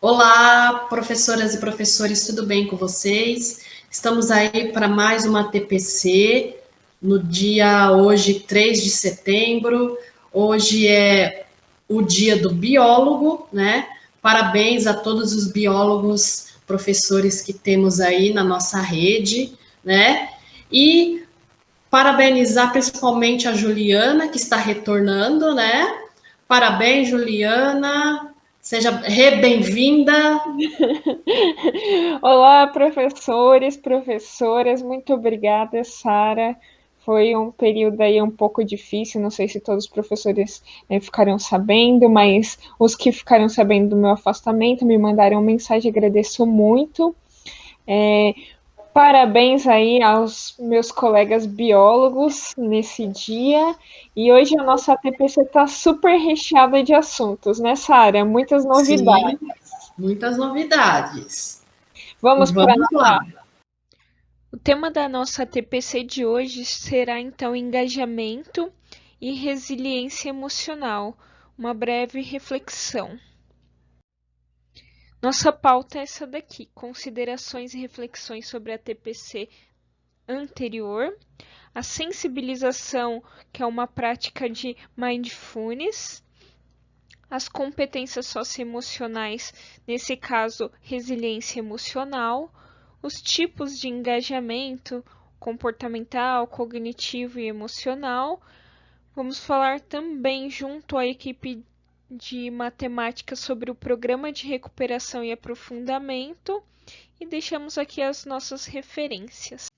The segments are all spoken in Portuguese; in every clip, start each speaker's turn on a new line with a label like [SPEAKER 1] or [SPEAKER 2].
[SPEAKER 1] Olá, professoras e professores, tudo bem com vocês? Estamos aí para mais uma TPC, no dia hoje, 3 de setembro. Hoje é o dia do biólogo, né? Parabéns a todos os biólogos, professores que temos aí na nossa rede, né? E parabenizar principalmente a Juliana, que está retornando, né? Parabéns, Juliana. Seja bem-vinda.
[SPEAKER 2] Olá, professores, professoras, muito obrigada, Sara. Foi um período aí um pouco difícil, não sei se todos os professores ficaram sabendo, mas os que ficaram sabendo do meu afastamento me mandaram mensagem, agradeço muito. É, Parabéns aí aos meus colegas biólogos nesse dia. E hoje a nossa TPC está super recheada de assuntos, né, Sara? Muitas novidades.
[SPEAKER 1] Sim, muitas novidades.
[SPEAKER 2] Vamos para
[SPEAKER 1] Vamos lá.
[SPEAKER 2] O tema da nossa TPC de hoje será então engajamento e resiliência emocional, uma breve reflexão. Nossa pauta é essa daqui: considerações e reflexões sobre a TPC anterior, a sensibilização, que é uma prática de mindfulness, as competências socioemocionais, nesse caso, resiliência emocional, os tipos de engajamento comportamental, cognitivo e emocional. Vamos falar também, junto à equipe de matemática, sobre o programa de recuperação e aprofundamento, e deixamos aqui as nossas referências.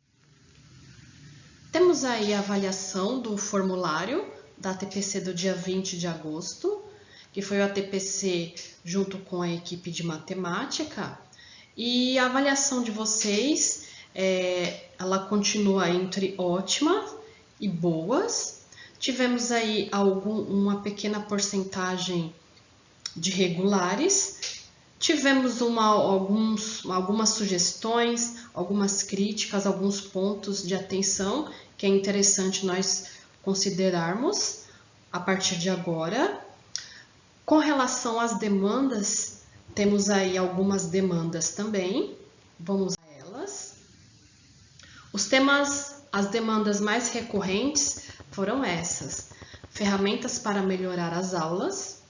[SPEAKER 1] Temos aí a avaliação do formulário da TPC do dia 20 de agosto, que foi o ATPC junto com a equipe de matemática. E a avaliação de vocês, ela continua entre ótima e boas. Tivemos aí uma pequena porcentagem de regulares. Tivemos algumas sugestões, algumas críticas, alguns pontos de atenção que é interessante nós considerarmos a partir de agora. Com relação às demandas, temos aí algumas demandas também, vamos a elas. As demandas mais recorrentes foram essas: ferramentas para melhorar as aulas,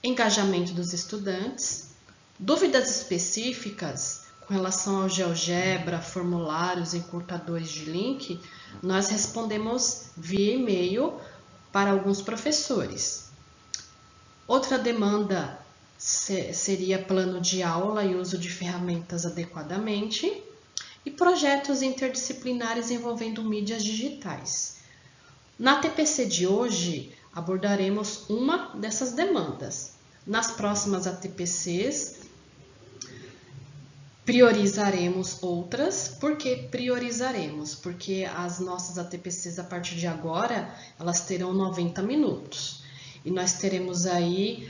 [SPEAKER 1] engajamento dos estudantes, dúvidas específicas com relação ao GeoGebra, formulários, encurtadores de link, nós respondemos via e-mail para alguns professores. Outra demanda seria plano de aula e uso de ferramentas adequadamente e projetos interdisciplinares envolvendo mídias digitais. Na TPC de hoje, abordaremos uma dessas demandas. Nas próximas ATPCs, priorizaremos outras. Por que priorizaremos? Porque as nossas ATPCs, a partir de agora, elas terão 90 minutos. E nós teremos aí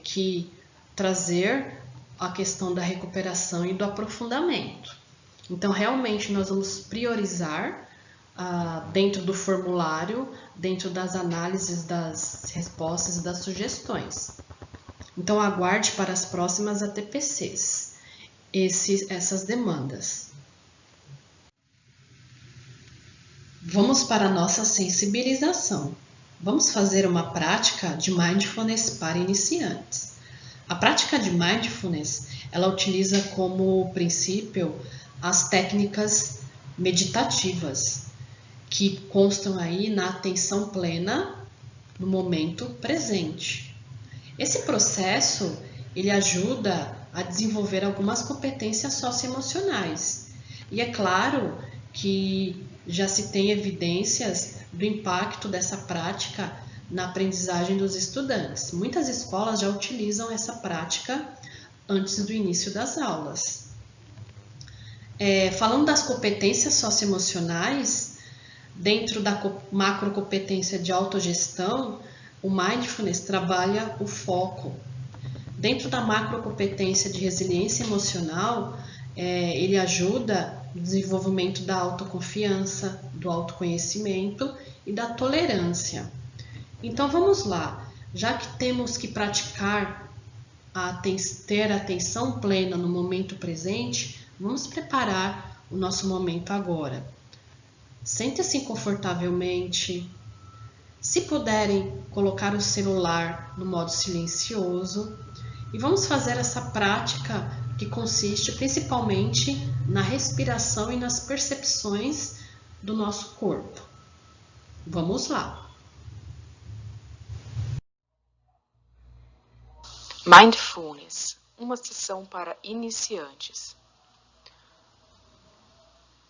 [SPEAKER 1] que trazer a questão da recuperação e do aprofundamento. Então, realmente, nós vamos priorizar dentro do formulário, dentro das análises das respostas e das sugestões. Então, aguarde para as próximas ATPCs essas demandas. Vamos para a nossa sensibilização. Vamos fazer uma prática de mindfulness para iniciantes. A prática de mindfulness, ela utiliza como princípio as técnicas meditativas, que constam aí na atenção plena no momento presente. Esse processo, ele ajuda a desenvolver algumas competências socioemocionais. E é claro que já se tem evidências do impacto dessa prática na aprendizagem dos estudantes. Muitas escolas já utilizam essa prática antes do início das aulas. Falando das competências socioemocionais, dentro da macrocompetência de autogestão, o mindfulness trabalha o foco. Dentro da macrocompetência de resiliência emocional, ele ajuda no desenvolvimento da autoconfiança, do autoconhecimento e da tolerância. Então vamos lá, já que temos que praticar ter atenção plena no momento presente, vamos preparar o nosso momento agora. Sente-se confortavelmente. Se puderem, colocar o celular no modo silencioso e vamos fazer essa prática que consiste principalmente na respiração e nas percepções do nosso corpo. Vamos lá!
[SPEAKER 3] Mindfulness, uma sessão para iniciantes.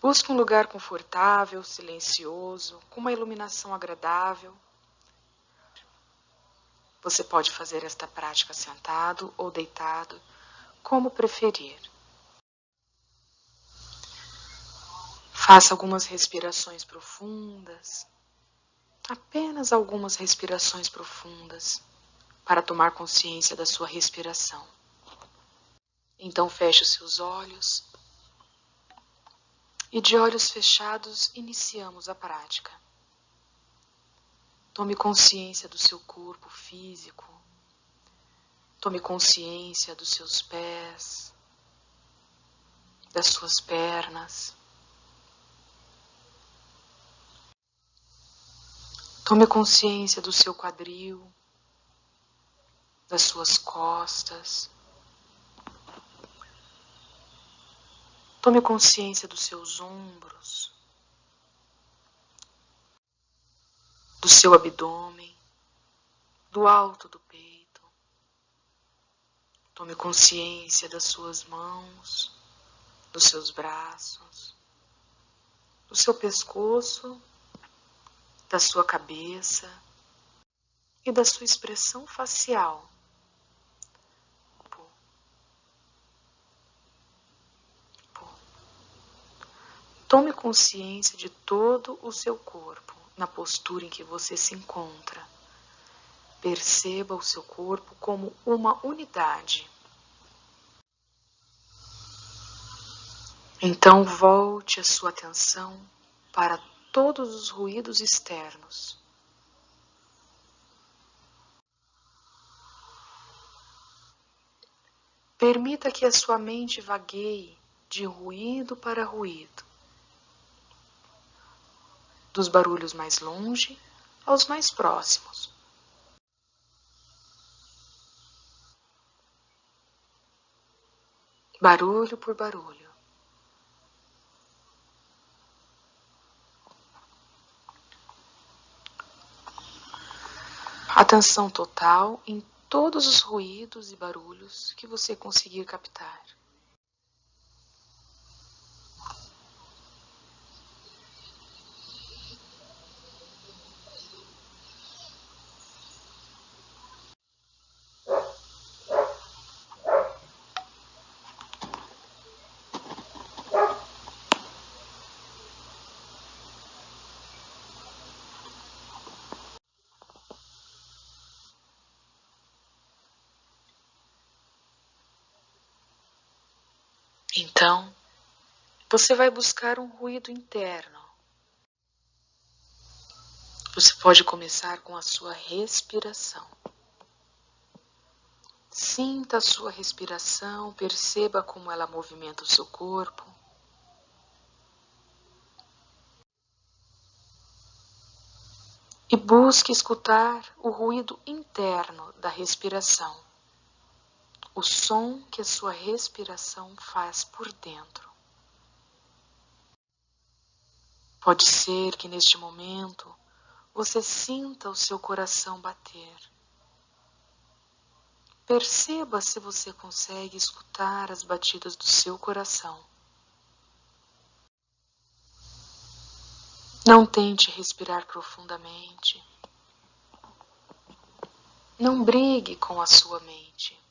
[SPEAKER 3] Busque um lugar confortável, silencioso, com uma iluminação agradável. Você pode fazer esta prática sentado ou deitado, como preferir. Faça algumas respirações profundas, apenas algumas respirações profundas, para tomar consciência da sua respiração. Então feche os seus olhos e de olhos fechados iniciamos a prática. Tome consciência do seu corpo físico, tome consciência dos seus pés, das suas pernas. Tome consciência do seu quadril, das suas costas. Tome consciência dos seus ombros, do seu abdômen, do alto do peito. Tome consciência das suas mãos, dos seus braços, do seu pescoço, da sua cabeça e da sua expressão facial. Tome consciência de todo o seu corpo, na postura em que você se encontra. Perceba o seu corpo como uma unidade. Então volte a sua atenção para todos os ruídos externos. Permita que a sua mente vagueie de ruído para ruído, dos barulhos mais longe aos mais próximos. Barulho por barulho. Atenção total em todos os ruídos e barulhos que você conseguir captar. Então, você vai buscar um ruído interno. Você pode começar com a sua respiração. Sinta a sua respiração, perceba como ela movimenta o seu corpo. E busque escutar o ruído interno da respiração, o som que a sua respiração faz por dentro. Pode ser que neste momento você sinta o seu coração bater. Perceba se você consegue escutar as batidas do seu coração. Não tente respirar profundamente. Não brigue com a sua mente.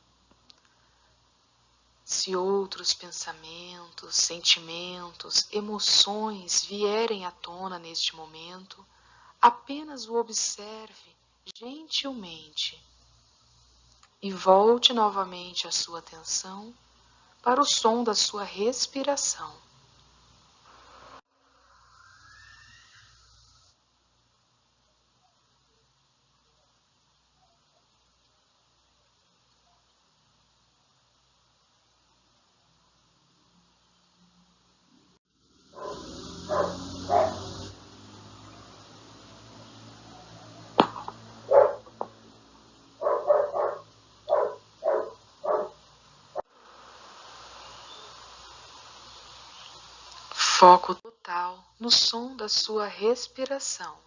[SPEAKER 3] Se outros pensamentos, sentimentos, emoções vierem à tona neste momento, apenas o observe gentilmente e volte novamente a sua atenção para o som da sua respiração. Foco total no som da sua respiração.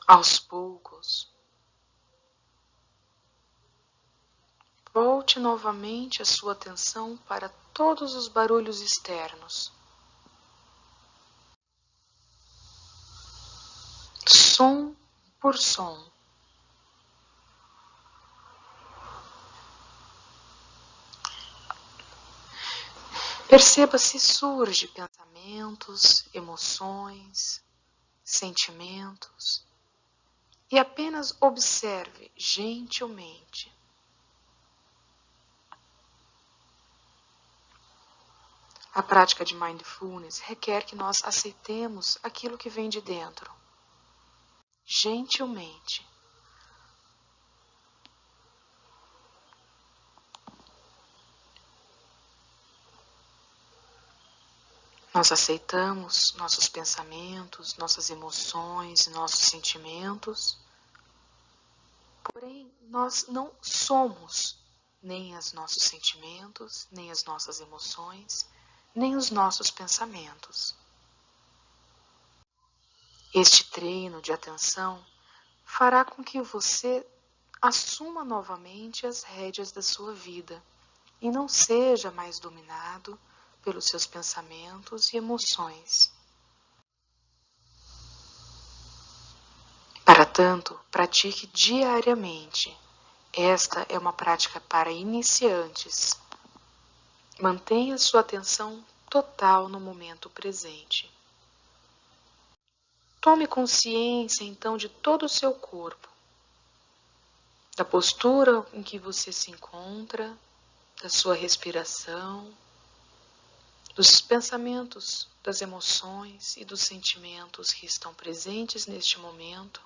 [SPEAKER 3] Aos poucos, volte novamente a sua atenção para todos os barulhos externos. Som por som. Perceba se surgem pensamentos, emoções, sentimentos. E apenas observe gentilmente. A prática de Mindfulness requer que nós aceitemos aquilo que vem de dentro, gentilmente. Nós aceitamos nossos pensamentos, nossas emoções, nossos sentimentos. Porém, nós não somos nem os nossos sentimentos, nem as nossas emoções, nem os nossos pensamentos. Este treino de atenção fará com que você assuma novamente as rédeas da sua vida e não seja mais dominado pelos seus pensamentos e emoções. Para tanto, pratique diariamente. Esta é uma prática para iniciantes. Mantenha sua atenção total no momento presente. Tome consciência então de todo o seu corpo, da postura em que você se encontra, da sua respiração, dos pensamentos, das emoções e dos sentimentos que estão presentes neste momento.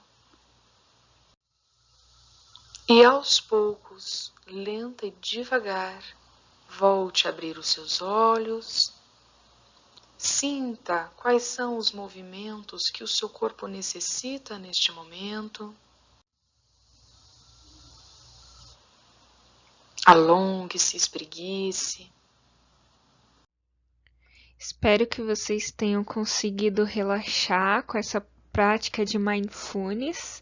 [SPEAKER 3] E aos poucos, lenta e devagar, volte a abrir os seus olhos. Sinta quais são os movimentos que o seu corpo necessita neste momento. Alongue-se, espreguice.
[SPEAKER 2] Espero que vocês tenham conseguido relaxar com essa prática de Mindfulness.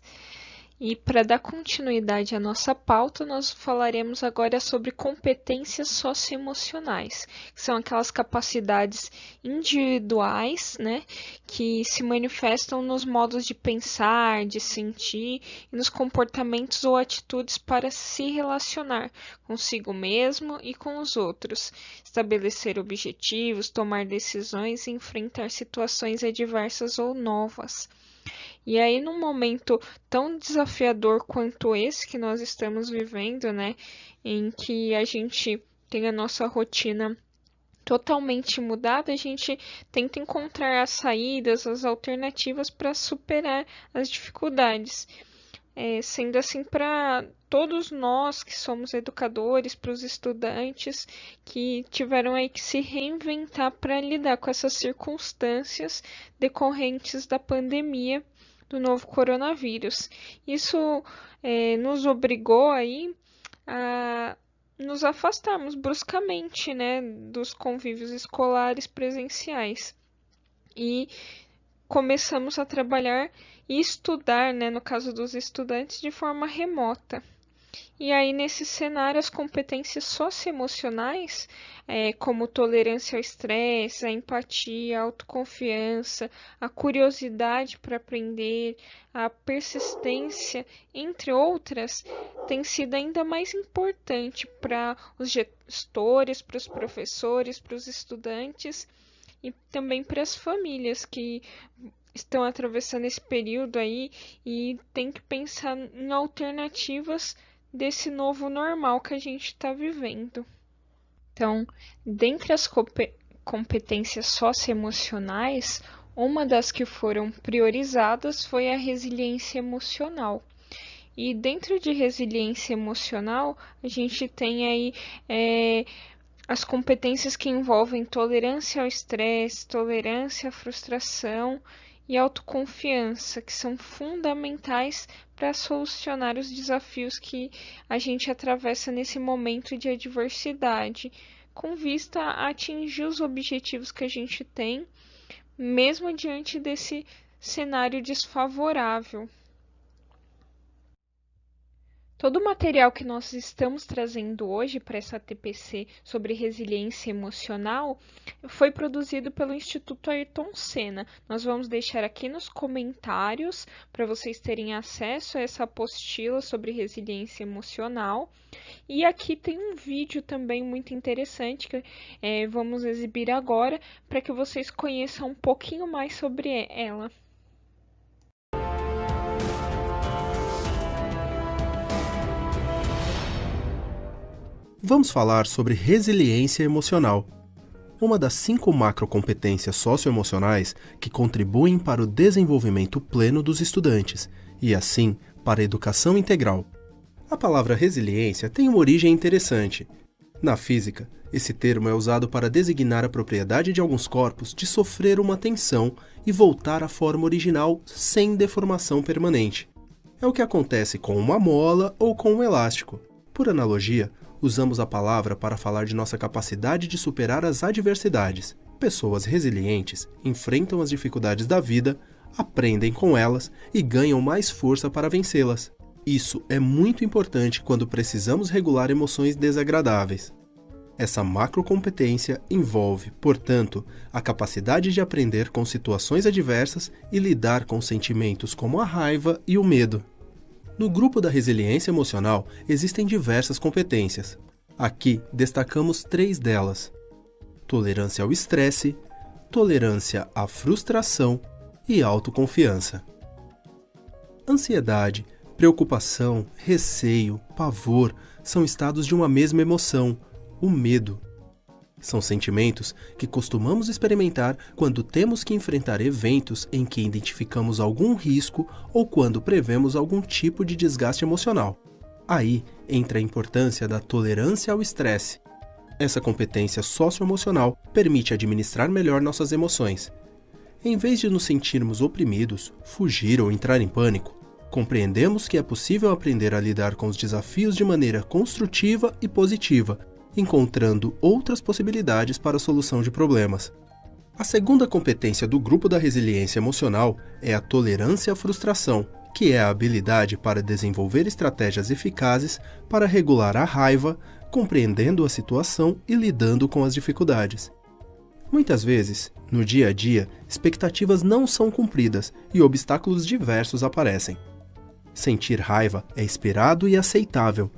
[SPEAKER 2] E para dar continuidade à nossa pauta, nós falaremos agora sobre competências socioemocionais, que são aquelas capacidades individuais, né, que se manifestam nos modos de pensar, de sentir e nos comportamentos ou atitudes para se relacionar consigo mesmo e com os outros, estabelecer objetivos, tomar decisões e enfrentar situações adversas ou novas. E aí, num momento tão desafiador quanto esse que nós estamos vivendo, né, em que a gente tem a nossa rotina totalmente mudada, a gente tenta encontrar as saídas, as alternativas para superar as dificuldades. Sendo assim, para todos nós que somos educadores, para os estudantes que tiveram aí que se reinventar para lidar com essas circunstâncias decorrentes da pandemia do novo coronavírus. Isso nos obrigou aí a nos afastarmos bruscamente, né, dos convívios escolares presenciais. E começamos a trabalhar e estudar, né, no caso dos estudantes, de forma remota. E aí, nesse cenário, as competências socioemocionais, como tolerância ao estresse, a empatia, a autoconfiança, a curiosidade para aprender, a persistência, entre outras, têm sido ainda mais importante para os gestores, para os professores, para os estudantes e também para as famílias que estão atravessando esse período aí e tem que pensar em alternativas desse novo normal que a gente está vivendo. Então, dentre as competências socioemocionais, uma das que foram priorizadas foi a resiliência emocional. E dentro de resiliência emocional, a gente tem aí as competências que envolvem tolerância ao estresse, tolerância à frustração e autoconfiança, que são fundamentais para solucionar os desafios que a gente atravessa nesse momento de adversidade, com vista a atingir os objetivos que a gente tem, mesmo diante desse cenário desfavorável. Todo o material que nós estamos trazendo hoje para essa TPC sobre resiliência emocional foi produzido pelo Instituto Ayrton Senna. Nós vamos deixar aqui nos comentários para vocês terem acesso a essa apostila sobre resiliência emocional. E aqui tem um vídeo também muito interessante que vamos exibir agora para que vocês conheçam um pouquinho mais sobre ela.
[SPEAKER 4] Vamos falar sobre resiliência emocional, uma das 5 macrocompetências socioemocionais que contribuem para o desenvolvimento pleno dos estudantes e, assim, para a educação integral. A palavra resiliência tem uma origem interessante. Na física, esse termo é usado para designar a propriedade de alguns corpos de sofrer uma tensão e voltar à forma original sem deformação permanente. É o que acontece com uma mola ou com um elástico. Por analogia, usamos a palavra para falar de nossa capacidade de superar as adversidades. Pessoas resilientes enfrentam as dificuldades da vida, aprendem com elas e ganham mais força para vencê-las. Isso é muito importante quando precisamos regular emoções desagradáveis. Essa macrocompetência envolve, portanto, a capacidade de aprender com situações adversas e lidar com sentimentos como a raiva e o medo. No grupo da resiliência emocional existem diversas competências. Aqui destacamos 3 delas: tolerância ao estresse, tolerância à frustração e autoconfiança. Ansiedade, preocupação, receio, pavor são estados de uma mesma emoção, o medo. São sentimentos que costumamos experimentar quando temos que enfrentar eventos em que identificamos algum risco ou quando prevemos algum tipo de desgaste emocional. Aí entra a importância da tolerância ao estresse. Essa competência socioemocional permite administrar melhor nossas emoções. Em vez de nos sentirmos oprimidos, fugir ou entrar em pânico, compreendemos que é possível aprender a lidar com os desafios de maneira construtiva e positiva, encontrando outras possibilidades para a solução de problemas. A segunda competência do grupo da resiliência emocional é a tolerância à frustração, que é a habilidade para desenvolver estratégias eficazes para regular a raiva, compreendendo a situação e lidando com as dificuldades. Muitas vezes, no dia a dia, expectativas não são cumpridas e obstáculos diversos aparecem. Sentir raiva é esperado e aceitável.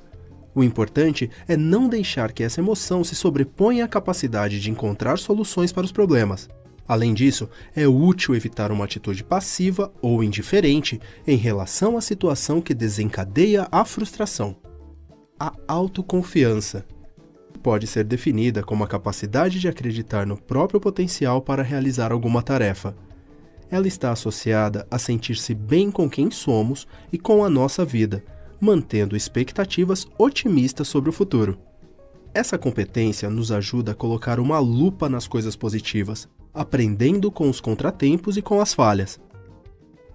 [SPEAKER 4] O importante é não deixar que essa emoção se sobreponha à capacidade de encontrar soluções para os problemas. Além disso, é útil evitar uma atitude passiva ou indiferente em relação à situação que desencadeia a frustração. A autoconfiança pode ser definida como a capacidade de acreditar no próprio potencial para realizar alguma tarefa. Ela está associada a sentir-se bem com quem somos e com a nossa vida, mantendo expectativas otimistas sobre o futuro. Essa competência nos ajuda a colocar uma lupa nas coisas positivas, aprendendo com os contratempos e com as falhas.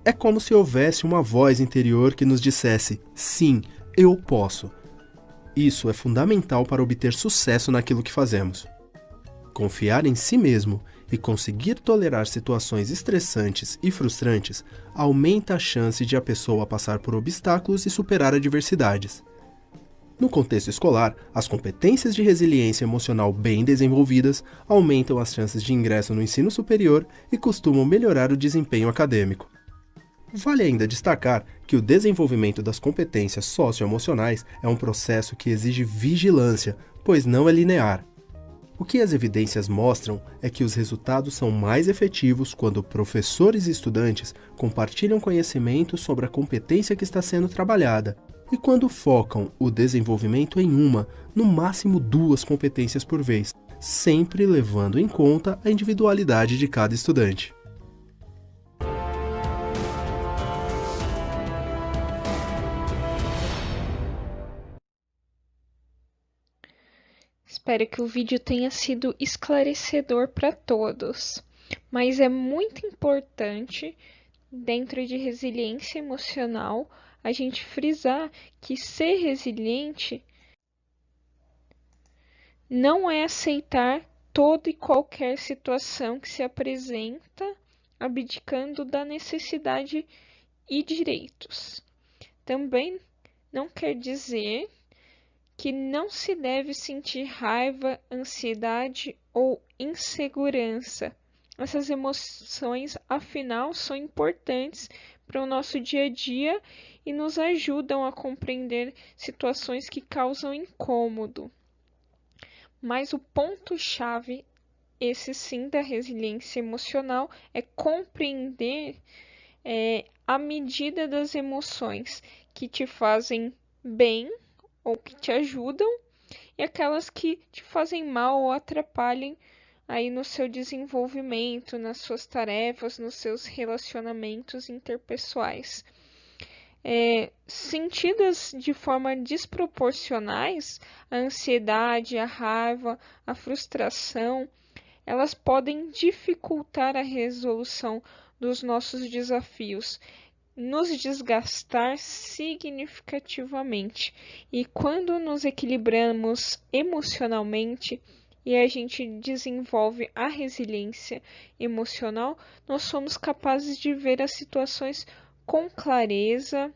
[SPEAKER 4] É como se houvesse uma voz interior que nos dissesse: sim, eu posso. Isso é fundamental para obter sucesso naquilo que fazemos. Confiar em si mesmo e conseguir tolerar situações estressantes e frustrantes aumenta a chance de a pessoa passar por obstáculos e superar adversidades. No contexto escolar, as competências de resiliência emocional bem desenvolvidas aumentam as chances de ingresso no ensino superior e costumam melhorar o desempenho acadêmico. Vale ainda destacar que o desenvolvimento das competências socioemocionais é um processo que exige vigilância, pois não é linear. O que as evidências mostram é que os resultados são mais efetivos quando professores e estudantes compartilham conhecimentos sobre a competência que está sendo trabalhada e quando focam o desenvolvimento em uma, no máximo 2 competências por vez, sempre levando em conta a individualidade de cada estudante.
[SPEAKER 2] Espero que o vídeo tenha sido esclarecedor para todos, mas é muito importante, dentro de resiliência emocional, a gente frisar que ser resiliente não é aceitar toda e qualquer situação que se apresenta, abdicando da necessidade e direitos. Também não quer dizer que não se deve sentir raiva, ansiedade ou insegurança. Essas emoções, afinal, são importantes para o nosso dia a dia e nos ajudam a compreender situações que causam incômodo. Mas o ponto-chave, esse sim, da resiliência emocional, é compreender a medida das emoções que te fazem bem ou que te ajudam, e aquelas que te fazem mal ou atrapalhem aí no seu desenvolvimento, nas suas tarefas, nos seus relacionamentos interpessoais. Sentidas de forma desproporcionais, a ansiedade, a raiva, a frustração, elas podem dificultar a resolução dos nossos desafios, nos desgastar significativamente. E quando nos equilibramos emocionalmente e a gente desenvolve a resiliência emocional, nós somos capazes de ver as situações com clareza,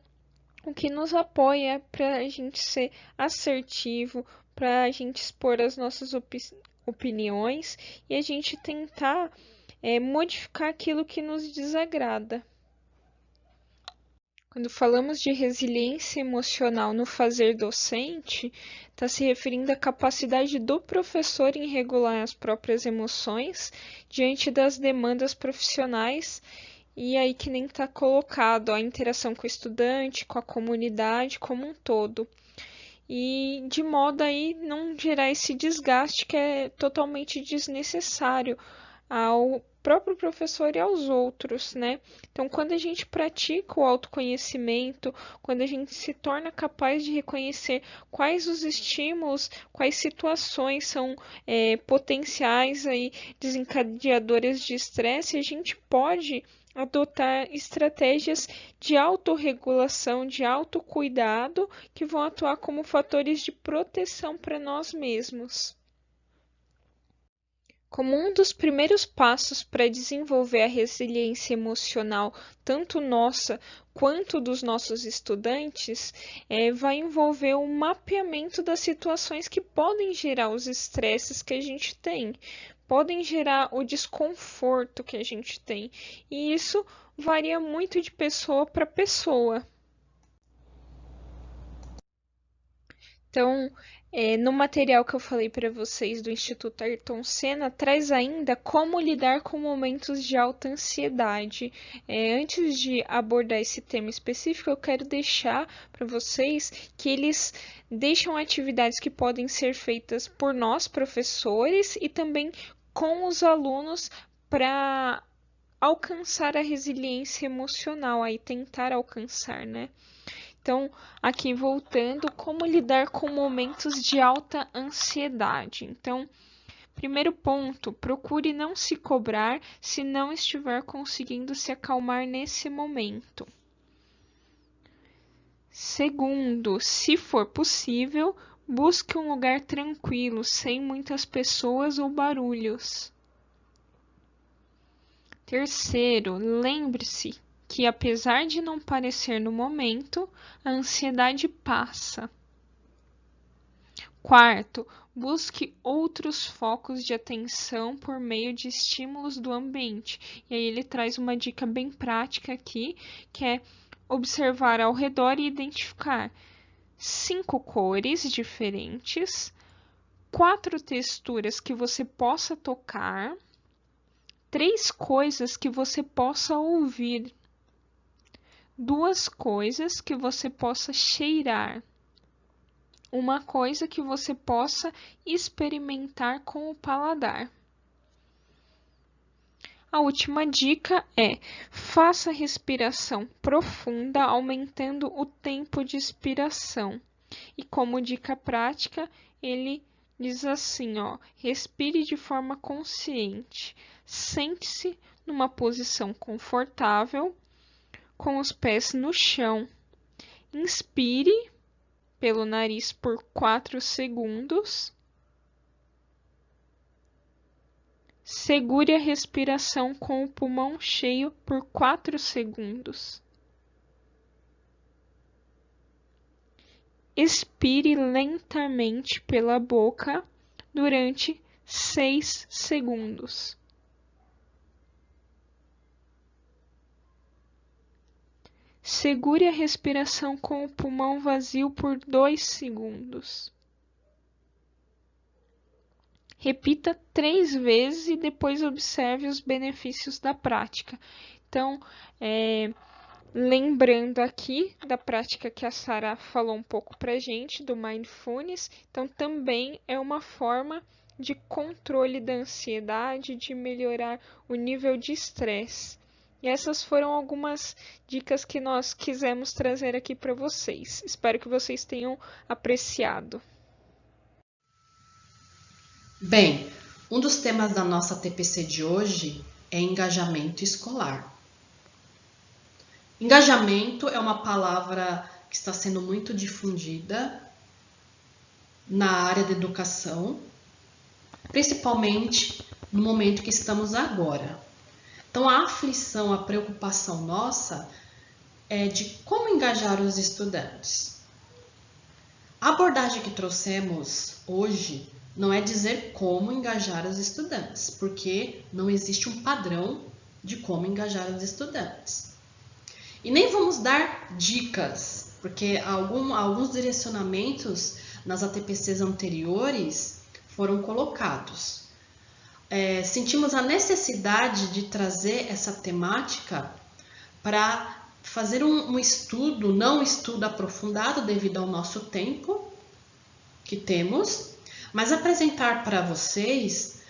[SPEAKER 2] o que nos apoia para a gente ser assertivo, para a gente expor as nossas opiniões e a gente tentar modificar aquilo que nos desagrada. Quando falamos de resiliência emocional no fazer docente, está se referindo à capacidade do professor em regular as próprias emoções diante das demandas profissionais, e aí que nem está colocado a interação com o estudante, com a comunidade como um todo. E de modo aí não gerar esse desgaste que é totalmente desnecessário ao próprio professor e aos outros, né? Então, quando a gente pratica o autoconhecimento, quando a gente se torna capaz de reconhecer quais os estímulos, quais situações são potenciais aí desencadeadoras de estresse, a gente pode adotar estratégias de autorregulação, de autocuidado, que vão atuar como fatores de proteção para nós mesmos. Como um dos primeiros passos para desenvolver a resiliência emocional, tanto nossa quanto dos nossos estudantes, vai envolver o mapeamento das situações que podem gerar os estresses que a gente tem, podem gerar o desconforto que a gente tem, e isso varia muito de pessoa para pessoa. Então, no material que eu falei para vocês do Instituto Ayrton Senna, traz ainda como lidar com momentos de alta ansiedade. Antes de abordar esse tema específico, eu quero deixar para vocês que eles deixam atividades que podem ser feitas por nós, professores, e também com os alunos para alcançar a resiliência emocional, aí tentar alcançar, né? Então, aqui voltando, como lidar com momentos de alta ansiedade. Então, primeiro ponto, procure não se cobrar se não estiver conseguindo se acalmar nesse momento. Segundo, se for possível, busque um lugar tranquilo, sem muitas pessoas ou barulhos. Terceiro, lembre-se que, apesar de não parecer no momento, a ansiedade passa. Quarto, busque outros focos de atenção por meio de estímulos do ambiente. E aí ele traz uma dica bem prática aqui, que é observar ao redor e identificar 5 cores diferentes, 4 texturas que você possa tocar, 3 coisas que você possa ouvir, 2 coisas que você possa cheirar. Uma coisa que você possa experimentar com o paladar. A última dica é: faça respiração profunda, aumentando o tempo de expiração. E como dica prática, ele diz assim, ó: respire de forma consciente. Sente-se numa posição confortável, com os pés no chão. Inspire pelo nariz por 4 segundos. Segure a respiração com o pulmão cheio por 4 segundos. Expire lentamente pela boca durante 6 segundos. Segure a respiração com o pulmão vazio por 2 segundos. Repita 3 vezes e depois observe os benefícios da prática. Então, lembrando aqui da prática que a Sara falou um pouco pra gente, do Mindfulness, então também é uma forma de controle da ansiedade, de melhorar o nível de estresse. E essas foram algumas dicas que nós quisemos trazer aqui para vocês. Espero que vocês tenham apreciado.
[SPEAKER 1] Bem, um dos temas da nossa TPC de hoje é engajamento escolar. Engajamento é uma palavra que está sendo muito difundida na área da educação, principalmente no momento que estamos agora. Então, a aflição, a preocupação nossa é de como engajar os estudantes. A abordagem que trouxemos hoje não é dizer como engajar os estudantes, porque não existe um padrão de como engajar os estudantes. E nem vamos dar dicas, porque alguns direcionamentos nas ATPCs anteriores foram colocados. Sentimos a necessidade de trazer essa temática para fazer um estudo, não um estudo aprofundado devido ao nosso tempo que temos, mas apresentar para vocês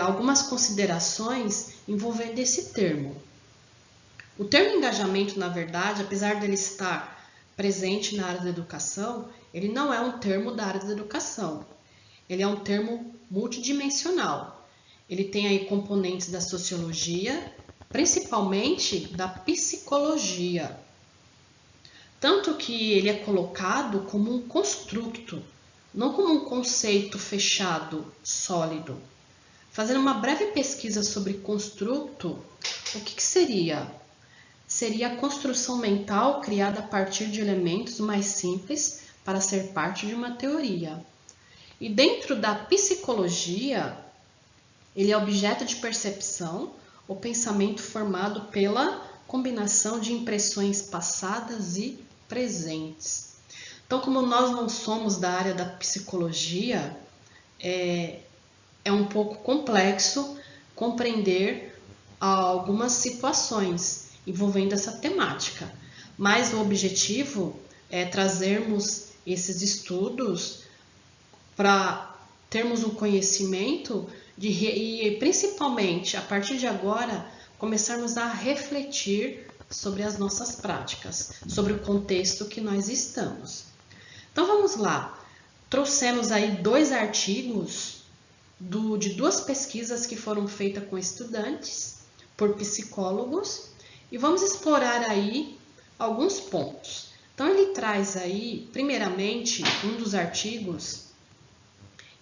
[SPEAKER 1] algumas considerações envolvendo esse termo. O termo engajamento, na verdade, apesar dele estar presente na área da educação, ele não é um termo da área da educação. Ele é um termo multidimensional. Ele tem aí componentes da sociologia, principalmente da psicologia. Tanto que ele é colocado como um construto, não como um conceito fechado, sólido. Fazendo uma breve pesquisa sobre construto, o que seria? Seria a construção mental criada a partir de elementos mais simples para ser parte de uma teoria. E dentro da psicologia, ele é objeto de percepção ou pensamento formado pela combinação de impressões passadas e presentes. Então, como nós não somos da área da psicologia, é um pouco complexo compreender algumas situações envolvendo essa temática. Mas o objetivo é trazermos esses estudos para termos um conhecimento e principalmente, a partir de agora, começarmos a refletir sobre as nossas práticas, sobre o contexto que nós estamos. Então vamos lá, trouxemos aí 2 artigos de 2 pesquisas que foram feitas com estudantes, por psicólogos, e vamos explorar aí alguns pontos. Então ele traz aí, primeiramente, um dos artigos,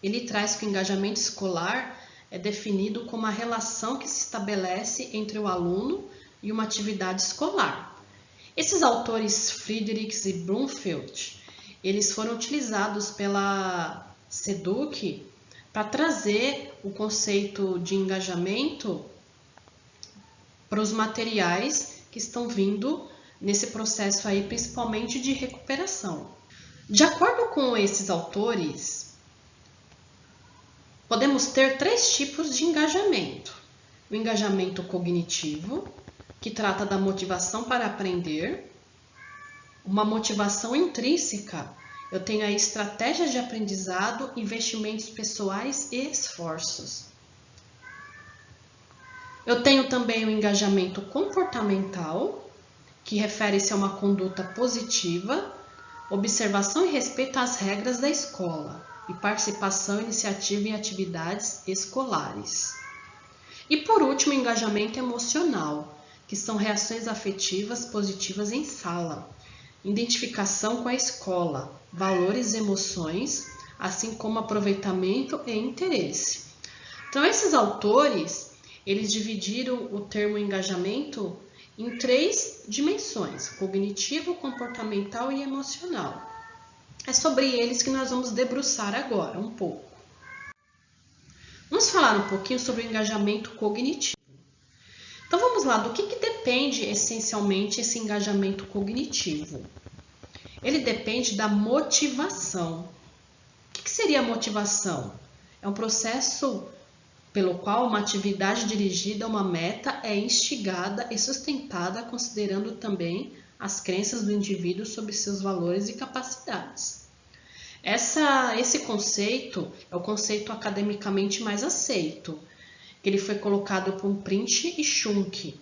[SPEAKER 1] ele traz que o engajamento escolar é definido como a relação que se estabelece entre o aluno e uma atividade escolar. Esses autores, Friedrichs e Brumfield, eles foram utilizados pela SEDUC para trazer o conceito de engajamento para os materiais que estão vindo nesse processo aí, principalmente de recuperação. De acordo com esses autores, podemos ter 3 tipos de engajamento: o engajamento cognitivo, que trata da motivação para aprender. Uma motivação intrínseca, eu tenho aí estratégias de aprendizado, investimentos pessoais e esforços. Eu tenho também o engajamento comportamental, que refere-se a uma conduta positiva, observação e respeito às regras da escola e participação e iniciativa em atividades escolares. E por último, o engajamento emocional, que são reações afetivas positivas em sala, identificação com a escola, valores e emoções, assim como aproveitamento e interesse. Então, esses autores, eles dividiram o termo engajamento em 3 dimensões: cognitivo, comportamental e emocional. É sobre eles que nós vamos debruçar agora um pouco. Vamos falar um pouquinho sobre o engajamento cognitivo. Então vamos lá, do que depende essencialmente esse engajamento cognitivo? Ele depende da motivação. O que seria a motivação? É um processo pelo qual uma atividade dirigida a uma meta é instigada e sustentada, considerando também as crenças do indivíduo sobre seus valores e capacidades. Esse conceito é o conceito academicamente mais aceito, que ele foi colocado por Prince e Schunk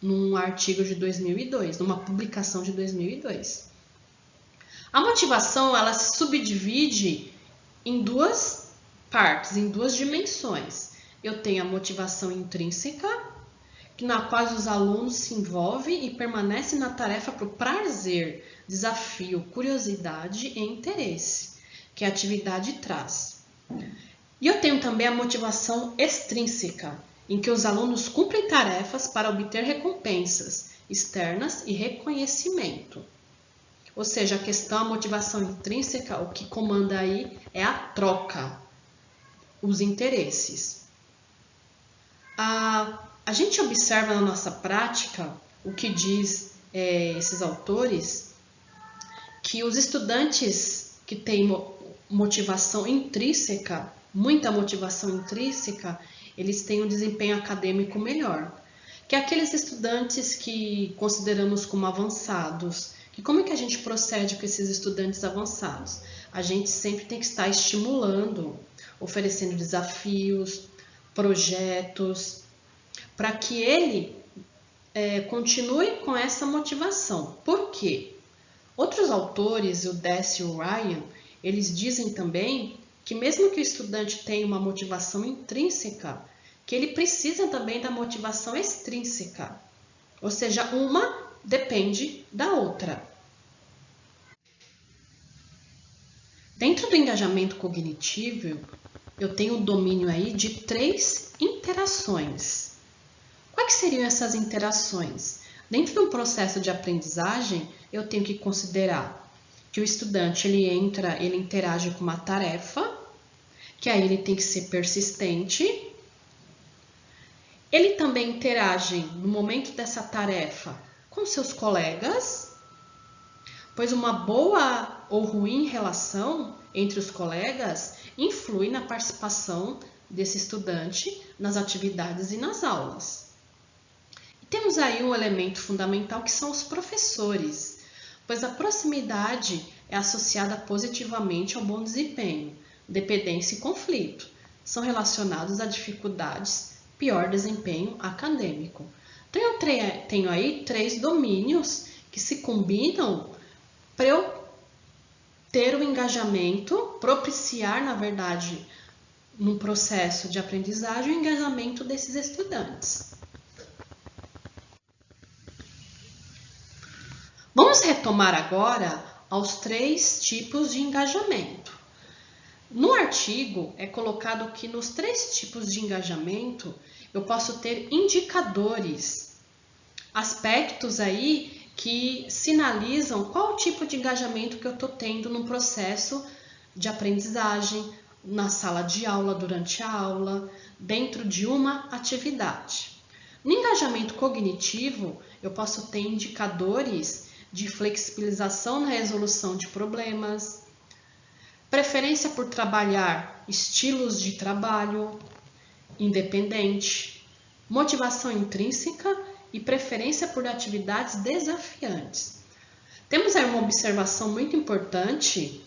[SPEAKER 1] num artigo de 2002, numa publicação de 2002. A motivação, ela se subdivide em 2 partes, em 2 dimensões. Eu tenho a motivação intrínseca, na qual os alunos se envolvem e permanecem na tarefa por prazer, desafio, curiosidade e interesse, que a atividade traz. E eu tenho também a motivação extrínseca, em que os alunos cumprem tarefas para obter recompensas externas e reconhecimento. Ou seja, a motivação intrínseca, o que comanda aí é a troca, os interesses. A gente observa na nossa prática o que diz esses autores, que os estudantes que têm motivação intrínseca, muita motivação intrínseca, eles têm um desempenho acadêmico melhor. Que aqueles estudantes que consideramos como avançados, que como é que a gente procede com esses estudantes avançados? A gente sempre tem que estar estimulando, oferecendo desafios, projetos, para que ele continue com essa motivação. Por quê? Outros autores, o Dess e o Ryan, eles dizem também que mesmo que o estudante tenha uma motivação intrínseca, que ele precisa também da motivação extrínseca. Ou seja, uma depende da outra. Dentro do engajamento cognitivo, eu tenho o domínio aí de 3 interações. Quais seriam essas interações? Dentro de um processo de aprendizagem, eu tenho que considerar que o estudante ele interage com uma tarefa, que aí ele tem que ser persistente. Ele também interage no momento dessa tarefa com seus colegas, pois uma boa ou ruim relação entre os colegas influi na participação desse estudante nas atividades e nas aulas. E temos aí um elemento fundamental que são os professores, pois a proximidade é associada positivamente ao bom desempenho, dependência e conflito. São relacionados a dificuldades, pior desempenho acadêmico. Então, eu tenho aí 3 domínios que se combinam para eu ter o engajamento, propiciar, na verdade, num processo de aprendizagem, o engajamento desses estudantes. Vamos retomar agora aos 3 tipos de engajamento. No artigo é colocado que nos 3 tipos de engajamento eu posso ter indicadores, aspectos aí que sinalizam qual tipo de engajamento que eu estou tendo no processo de aprendizagem, na sala de aula, durante a aula, dentro de uma atividade. No engajamento cognitivo, eu posso ter indicadores de flexibilização na resolução de problemas, preferência por trabalhar estilos de trabalho independente, motivação intrínseca e preferência por atividades desafiantes. Temos aí uma observação muito importante,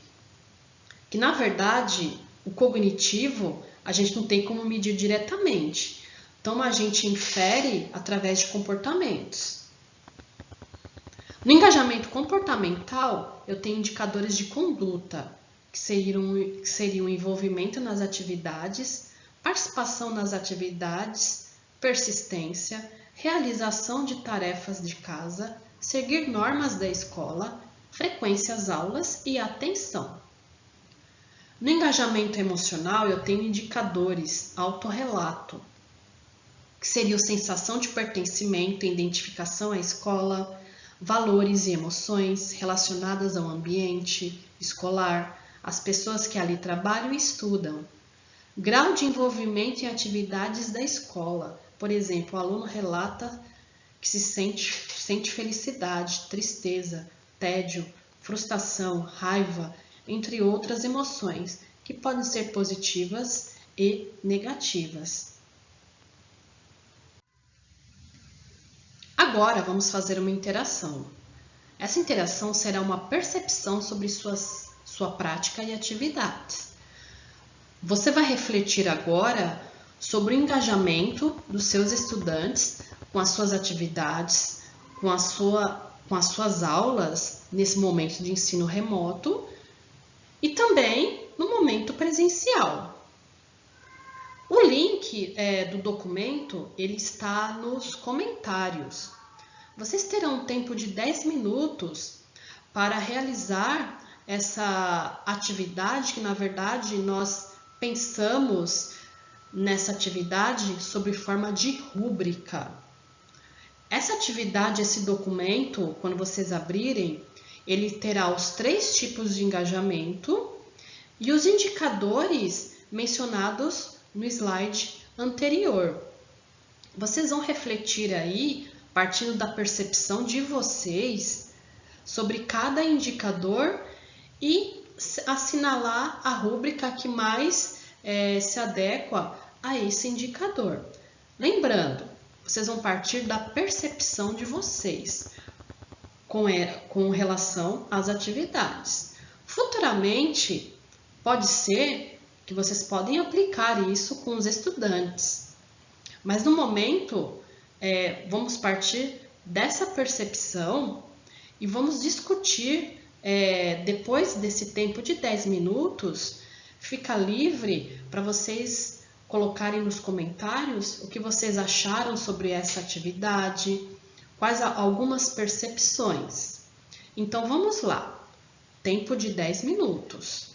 [SPEAKER 1] que na verdade o cognitivo a gente não tem como medir diretamente, então a gente infere através de comportamentos. No engajamento comportamental, eu tenho indicadores de conduta, que seriam envolvimento nas atividades, participação nas atividades, persistência, realização de tarefas de casa, seguir normas da escola, frequência às aulas e atenção. No engajamento emocional, eu tenho indicadores, autorrelato, que seria a sensação de pertencimento e identificação à escola, valores e emoções relacionadas ao ambiente escolar, às pessoas que ali trabalham e estudam. Grau de envolvimento em atividades da escola. Por exemplo, o aluno relata que sente felicidade, tristeza, tédio, frustração, raiva, entre outras emoções, que podem ser positivas e negativas. Agora vamos fazer uma interação. Essa interação será uma percepção sobre sua prática e atividades. Você vai refletir agora sobre o engajamento dos seus estudantes com as suas atividades, com as suas aulas nesse momento de ensino remoto e também no momento presencial. O link do documento ele está nos comentários. Vocês terão um tempo de 10 minutos para realizar essa atividade, que na verdade nós pensamos nessa atividade sob forma de rúbrica. Essa atividade, esse documento, quando vocês abrirem, ele terá os 3 tipos de engajamento e os indicadores mencionados no slide anterior. Vocês vão refletir aí, partindo da percepção de vocês, sobre cada indicador e assinalar a rúbrica que mais se adequa a esse indicador. Lembrando, vocês vão partir da percepção de vocês com relação às atividades. Futuramente, pode ser que vocês podem aplicar isso com os estudantes. Mas no momento, vamos partir dessa percepção e vamos discutir, depois desse tempo de 10 minutos, fica livre para vocês colocarem nos comentários o que vocês acharam sobre essa atividade, quais algumas percepções. Então vamos lá, tempo de 10 minutos.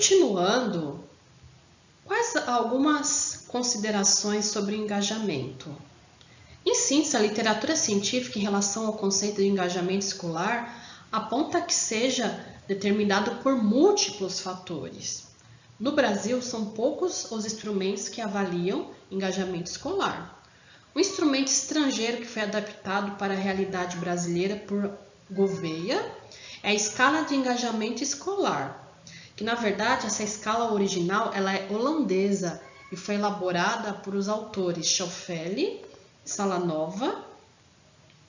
[SPEAKER 1] Continuando, quais algumas considerações sobre engajamento? Em síntese, a literatura científica em relação ao conceito de engajamento escolar aponta que seja determinado por múltiplos fatores. No Brasil, são poucos os instrumentos que avaliam engajamento escolar. Um instrumento estrangeiro que foi adaptado para a realidade brasileira por Gouveia é a escala de engajamento escolar, que na verdade essa escala original ela é holandesa e foi elaborada por os autores Schoffele, Salanova,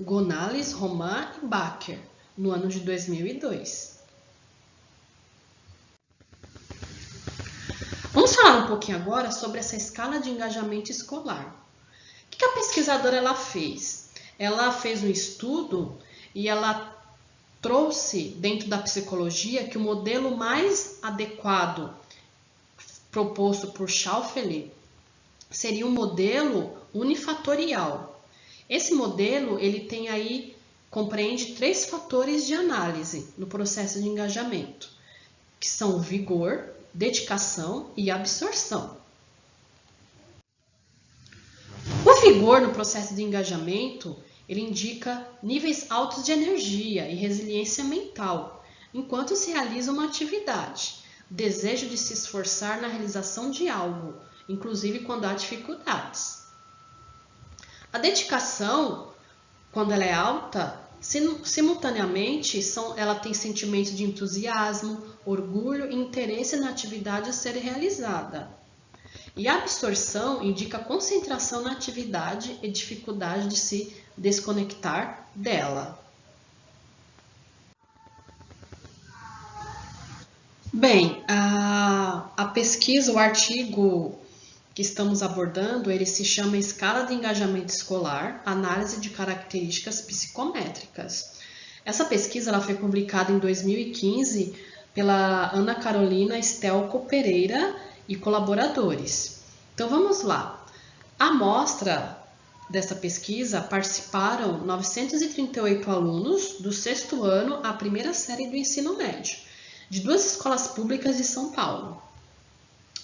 [SPEAKER 1] Gonales, Roman e Bakker, no ano de 2002. Vamos falar um pouquinho agora sobre essa escala de engajamento escolar, que a pesquisadora ela fez? Ela fez um estudo e ela trouxe dentro da psicologia que o modelo mais adequado proposto por Schauffele seria um modelo unifatorial. Esse modelo ele tem aí compreende 3 fatores de análise no processo de engajamento, que são o vigor, dedicação e absorção. O vigor no processo de engajamento, ele indica níveis altos de energia e resiliência mental, enquanto se realiza uma atividade, desejo de se esforçar na realização de algo, inclusive quando há dificuldades. A dedicação, quando ela é alta, simultaneamente ela tem sentimento de entusiasmo, orgulho e interesse na atividade a ser realizada. E a absorção indica concentração na atividade e dificuldade de se desconectar dela. Bem, a pesquisa, o artigo que estamos abordando, ele se chama Escala de Engajamento Escolar, Análise de Características Psicométricas. Essa pesquisa ela foi publicada em 2015 pela Ana Carolina Stelco Pereira e colaboradores. Então vamos lá. A amostra dessa pesquisa participaram 938 alunos do 6º ano à 1ª série do ensino médio, de 2 escolas públicas de São Paulo.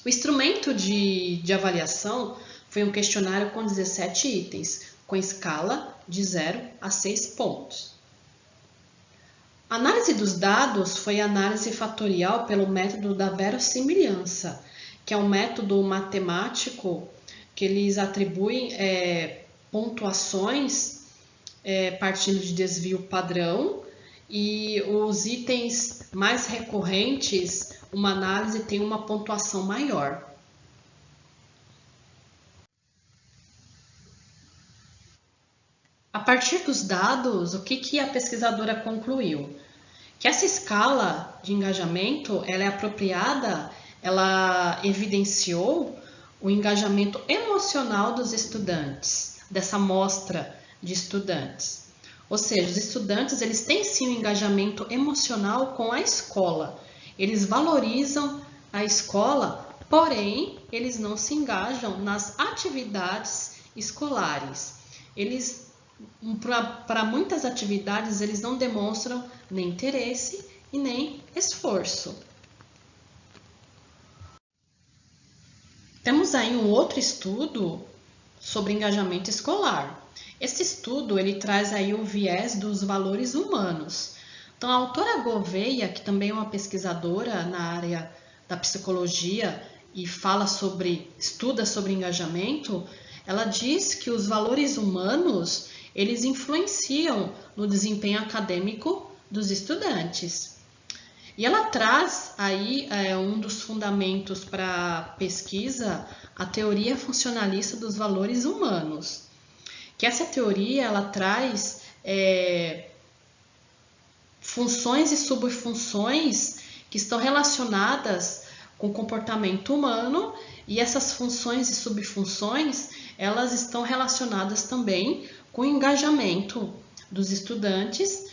[SPEAKER 1] O instrumento de avaliação foi um questionário com 17 itens, com escala de 0 a 6 pontos. A análise dos dados foi análise fatorial pelo método da verossimilhança, que é um método matemático que eles atribuem pontuações partindo de desvio padrão, e os itens mais recorrentes, uma análise tem uma pontuação maior. A partir dos dados, o que a pesquisadora concluiu? Que essa escala de engajamento ela é apropriada, ela evidenciou o engajamento emocional dos estudantes, dessa amostra de estudantes. Ou seja, os estudantes eles têm sim um engajamento emocional com a escola. Eles valorizam a escola, porém, eles não se engajam nas atividades escolares. Para muitas atividades, eles não demonstram nem interesse e nem esforço. Temos aí um outro estudo sobre engajamento escolar. Esse estudo ele traz aí o viés dos valores humanos. Então, a autora Gouveia, que também é uma pesquisadora na área da psicologia e estuda sobre engajamento, ela diz que os valores humanos eles influenciam no desempenho acadêmico dos estudantes. E ela traz aí um dos fundamentos para a pesquisa, a teoria funcionalista dos valores humanos. Que essa teoria ela traz funções e subfunções que estão relacionadas com o comportamento humano, e essas funções e subfunções elas estão relacionadas também com o engajamento dos estudantes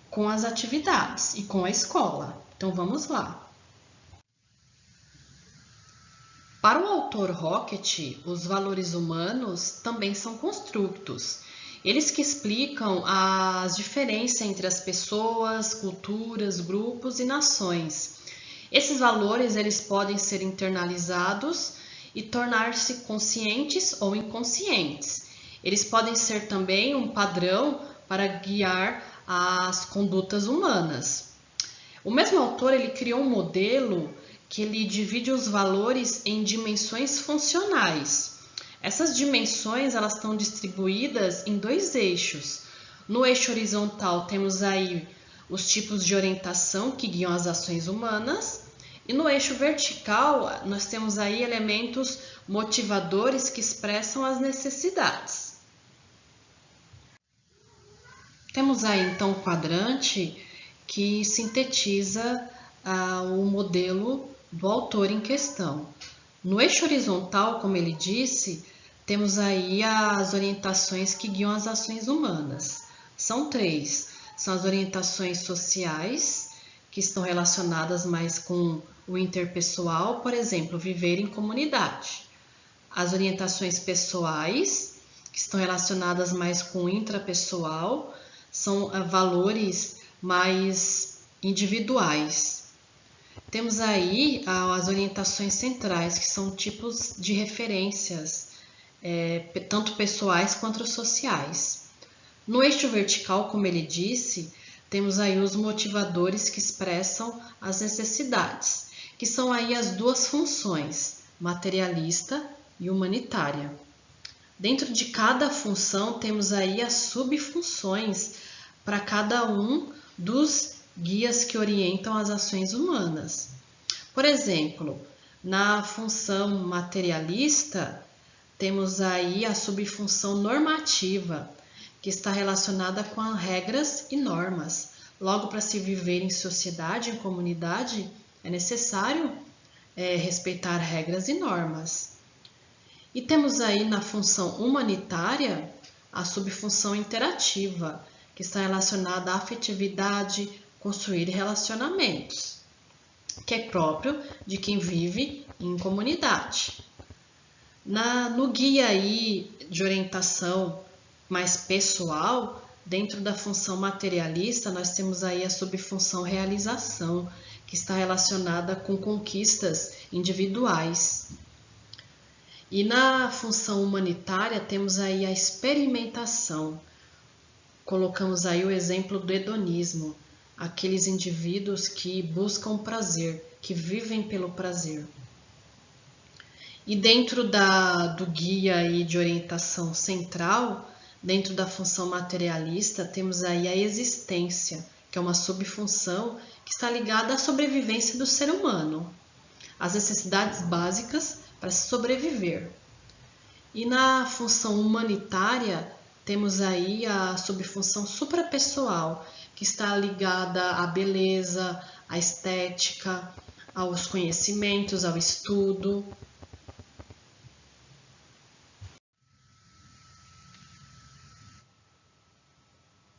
[SPEAKER 1] com as atividades e com a escola. Então vamos lá. Para o autor Rocket, os valores humanos também são construtos. Eles que explicam as diferenças entre as pessoas, culturas, grupos e nações. Esses valores eles podem ser internalizados e tornar-se conscientes ou inconscientes. Eles podem ser também um padrão para guiar as condutas humanas. O mesmo autor ele criou um modelo que ele divide os valores em dimensões funcionais. Essas dimensões elas estão distribuídas em 2 eixos. No eixo horizontal temos aí os tipos de orientação que guiam as ações humanas, e no eixo vertical nós temos aí elementos motivadores que expressam as necessidades. Temos aí então um quadrante que sintetiza o modelo do autor em questão. No eixo horizontal, como ele disse, temos aí as orientações que guiam as ações humanas. São 3. São as orientações sociais, que estão relacionadas mais com o interpessoal, por exemplo, viver em comunidade. As orientações pessoais, que estão relacionadas mais com o intrapessoal, são valores mais individuais. Temos aí as orientações centrais, que são tipos de referências, tanto pessoais quanto sociais. No eixo vertical, como ele disse, temos aí os motivadores que expressam as necessidades, que são aí as duas funções, materialista e humanitária. Dentro de cada função, temos aí as subfunções para cada um dos guias que orientam as ações humanas. Por exemplo, na função materialista, temos aí a subfunção normativa, que está relacionada com as regras e normas. Logo, para se viver em sociedade, em comunidade, é necessário respeitar regras e normas. E temos aí na função humanitária a subfunção interativa, que está relacionada à afetividade, construir relacionamentos, que é próprio de quem vive em comunidade. No guia aí de orientação mais pessoal, dentro da função materialista, nós temos aí a subfunção realização, que está relacionada com conquistas individuais. E na função humanitária, temos aí a experimentação. Colocamos aí o exemplo do hedonismo, aqueles indivíduos que buscam prazer, que vivem pelo prazer. E dentro do guia aí de orientação central, dentro da função materialista, temos aí a existência, que é uma subfunção que está ligada à sobrevivência do ser humano, às necessidades básicas para se sobreviver. E na função humanitária, temos aí a subfunção suprapessoal, que está ligada à beleza, à estética, aos conhecimentos, ao estudo.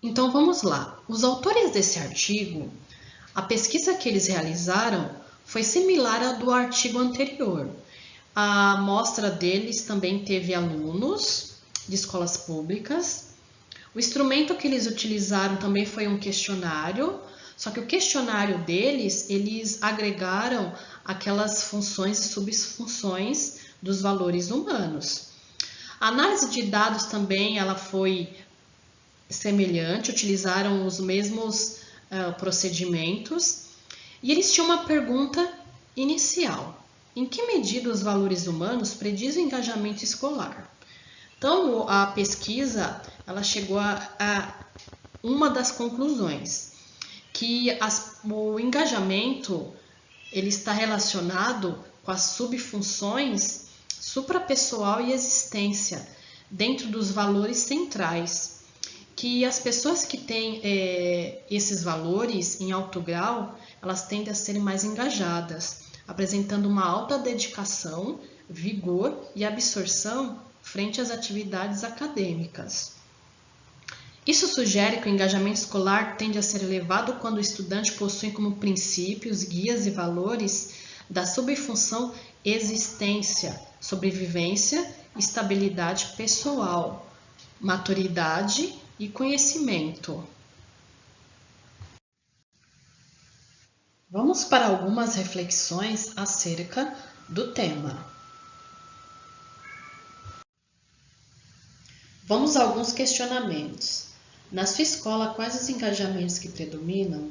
[SPEAKER 1] Então vamos lá. Os autores desse artigo, a pesquisa que eles realizaram foi similar à do artigo anterior. A amostra deles também teve alunos de escolas públicas. O instrumento que eles utilizaram também foi um questionário, só que o questionário deles, eles agregaram aquelas funções e subfunções dos valores humanos. A análise de dados também ela foi semelhante, utilizaram os mesmos procedimentos e eles tinham uma pergunta inicial: em que medida os valores humanos predizem o engajamento escolar? Então, a pesquisa ela chegou a uma das conclusões, que o engajamento ele está relacionado com as subfunções suprapessoal e existência, dentro dos valores centrais, que as pessoas que têm esses valores em alto grau, elas tendem a serem mais engajadas, apresentando uma alta dedicação, vigor e absorção frente às atividades acadêmicas. Isso sugere que o engajamento escolar tende a ser elevado quando o estudante possui como princípios, guias e valores da subfunção existência, sobrevivência, estabilidade pessoal, maturidade e conhecimento. Vamos para algumas reflexões acerca do tema. Vamos a alguns questionamentos. Na sua escola, quais os engajamentos que predominam?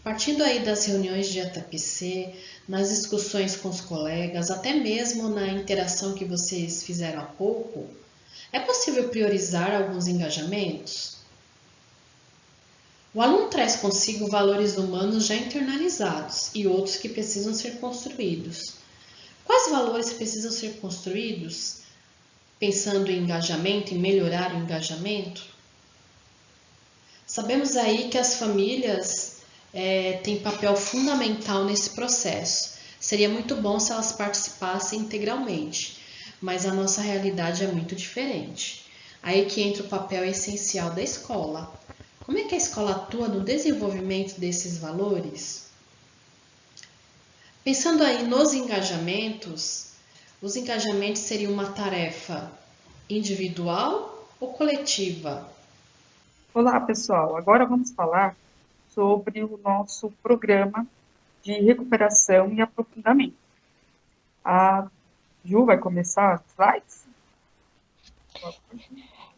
[SPEAKER 1] Partindo aí das reuniões de ATPC, nas discussões com os colegas, até mesmo na interação que vocês fizeram há pouco, é possível priorizar alguns engajamentos? O aluno traz consigo valores humanos já internalizados e outros que precisam ser construídos. Quais valores precisam ser construídos? Pensando em engajamento, em melhorar o engajamento? Sabemos aí que as famílias têm papel fundamental nesse processo. Seria muito bom se elas participassem integralmente. mas a nossa realidade é muito diferente. Aí que entra o papel essencial da escola. Como é que a escola atua no desenvolvimento desses valores? Pensando aí nos engajamentos, os engajamentos seriam uma tarefa individual ou coletiva?
[SPEAKER 5] Olá, pessoal. Agora vamos falar sobre o nosso programa de recuperação e aprofundamento. A Ju vai começar as slides?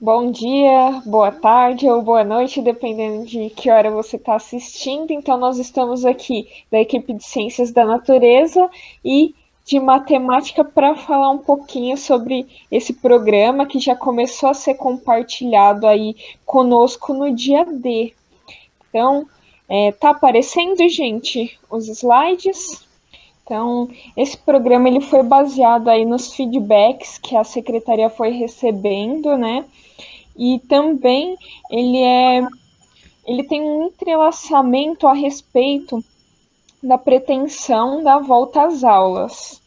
[SPEAKER 2] Bom dia, boa tarde ou boa noite, dependendo de que hora você está assistindo. Então, nós estamos aqui da equipe de Ciências da Natureza e de Matemática para falar um pouquinho sobre esse programa que já começou a ser compartilhado aí conosco no dia D. Então, tá aparecendo, gente, os slides? Então, esse programa ele foi baseado aí nos feedbacks que a secretaria foi recebendo, né? E também ele tem um entrelaçamento a respeito da pretensão da volta às aulas.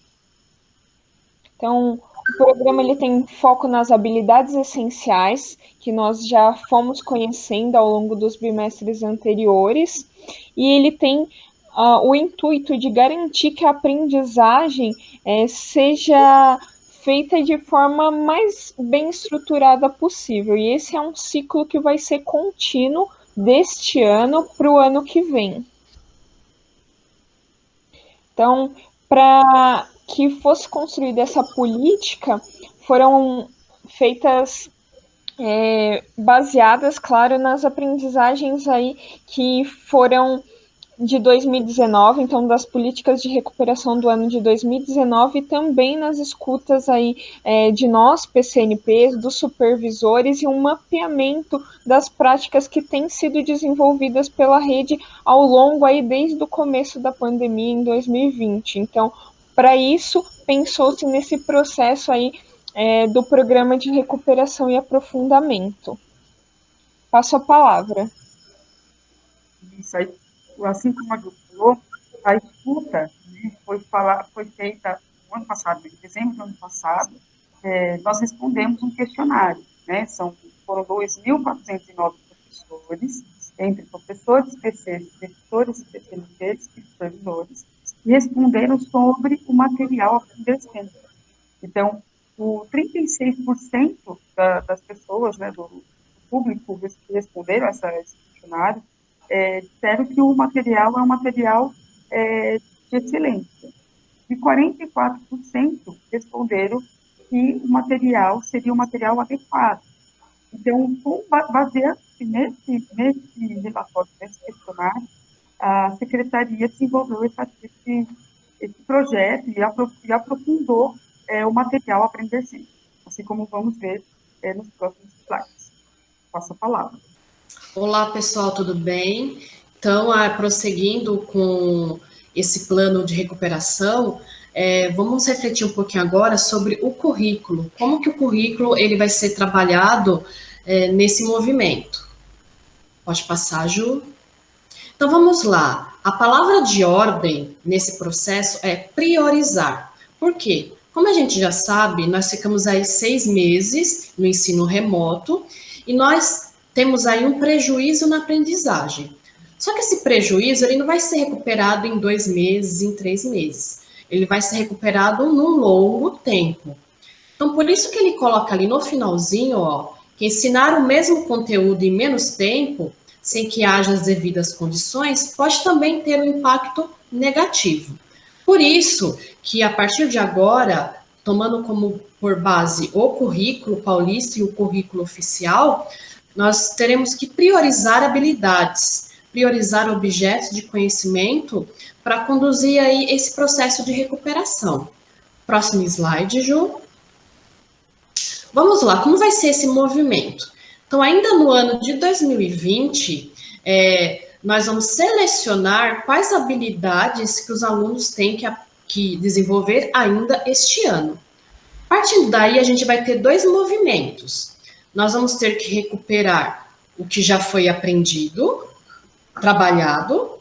[SPEAKER 2] Então, o programa ele tem foco nas habilidades essenciais, que nós já fomos conhecendo ao longo dos bimestres anteriores, e ele tem o intuito de garantir que a aprendizagem seja feita de forma mais bem estruturada possível. E esse é um ciclo que vai ser contínuo deste ano para o ano que vem. Então, para que fosse construída essa política, foram feitas baseadas, claro, nas aprendizagens aí que foram de 2019, então das políticas de recuperação do ano de 2019 e também nas escutas aí de nós, PCNPs, dos supervisores e um mapeamento das práticas que têm sido desenvolvidas pela rede ao longo aí desde o começo da pandemia em 2020. Então, para isso, pensou-se nesse processo aí do programa de recuperação e aprofundamento. Passo a palavra.
[SPEAKER 5] Isso aí, assim como a Ju falou, a escuta, né, foi feita no ano passado, em dezembro do ano passado, nós respondemos um questionário, né, foram 2.409 professores, entre professores, PCs, professores, PCNPs e supervisores, e responderam sobre o material aprendizado. Então, 36% das pessoas, né, do público que responderam esse questionário, disseram que o material é um material de excelência. E 44% responderam que o material seria um material adequado. Então, baseando-se nesse relatório, nesse questionário, a secretaria desenvolveu esse projeto e aprofundou o material Aprender Sempre, assim como vamos ver nos próximos slides. Passo a palavra.
[SPEAKER 1] Olá, pessoal, tudo bem? Então, prosseguindo com esse plano de recuperação, vamos refletir um pouquinho agora sobre o currículo. Como que o currículo ele vai ser trabalhado nesse movimento? Pode passar, Ju? Então, vamos lá. A palavra de ordem nesse processo é priorizar. Por quê? Como a gente já sabe, nós ficamos aí 6 meses no ensino remoto e nós temos aí um prejuízo na aprendizagem. Só que esse prejuízo ele não vai ser recuperado em 2 meses, em 3 meses. Ele vai ser recuperado num longo tempo. Então, por isso que ele coloca ali no finalzinho, ó, que ensinar o mesmo conteúdo em menos tempo, sem que haja as devidas condições, pode também ter um impacto negativo. Por isso que, a partir de agora, tomando como por base o currículo paulista e o currículo oficial, nós teremos que priorizar habilidades, priorizar objetos de conhecimento para conduzir aí esse processo de recuperação. Próximo slide, Ju. Vamos lá, como vai ser esse movimento? Então, ainda no ano de 2020, nós vamos selecionar quais habilidades que os alunos têm que desenvolver ainda este ano. Partindo daí, a gente vai ter 2 movimentos. Nós vamos ter que recuperar o que já foi aprendido, trabalhado,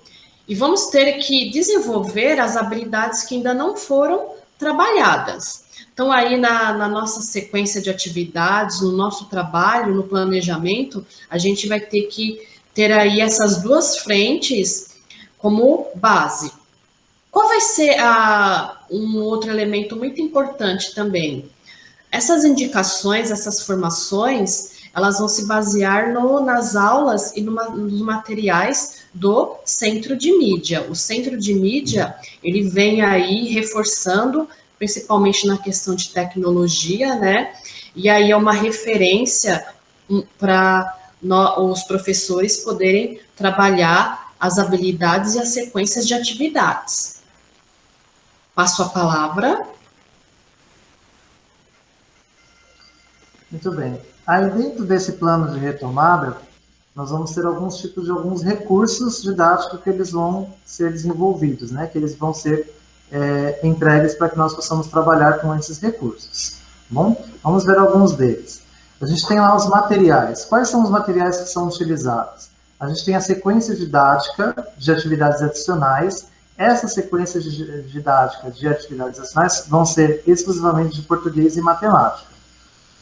[SPEAKER 1] e vamos ter que desenvolver as habilidades que ainda não foram trabalhadas. Então, aí na nossa sequência de atividades, no nosso trabalho, no planejamento, a gente vai ter que ter aí essas duas frentes como base. Qual vai ser um outro elemento muito importante também? Essas indicações, essas formações, elas vão se basear nas aulas e nos materiais do Centro de Mídia. O Centro de Mídia, ele vem aí reforçando, principalmente na questão de tecnologia, né? E aí é uma referência para os professores poderem trabalhar as habilidades e as sequências de atividades. Passo a palavra.
[SPEAKER 6] Muito bem. Aí dentro desse plano de retomada, nós vamos ter alguns tipos de alguns recursos didáticos que eles vão ser desenvolvidos, né? Que eles vão ser entregues para que nós possamos trabalhar com esses recursos. Bom, vamos ver alguns deles. A gente tem lá os materiais. Quais são os materiais que são utilizados? A gente tem a sequência didática de atividades adicionais. Essas sequências didáticas de atividades adicionais vão ser exclusivamente de português e matemática.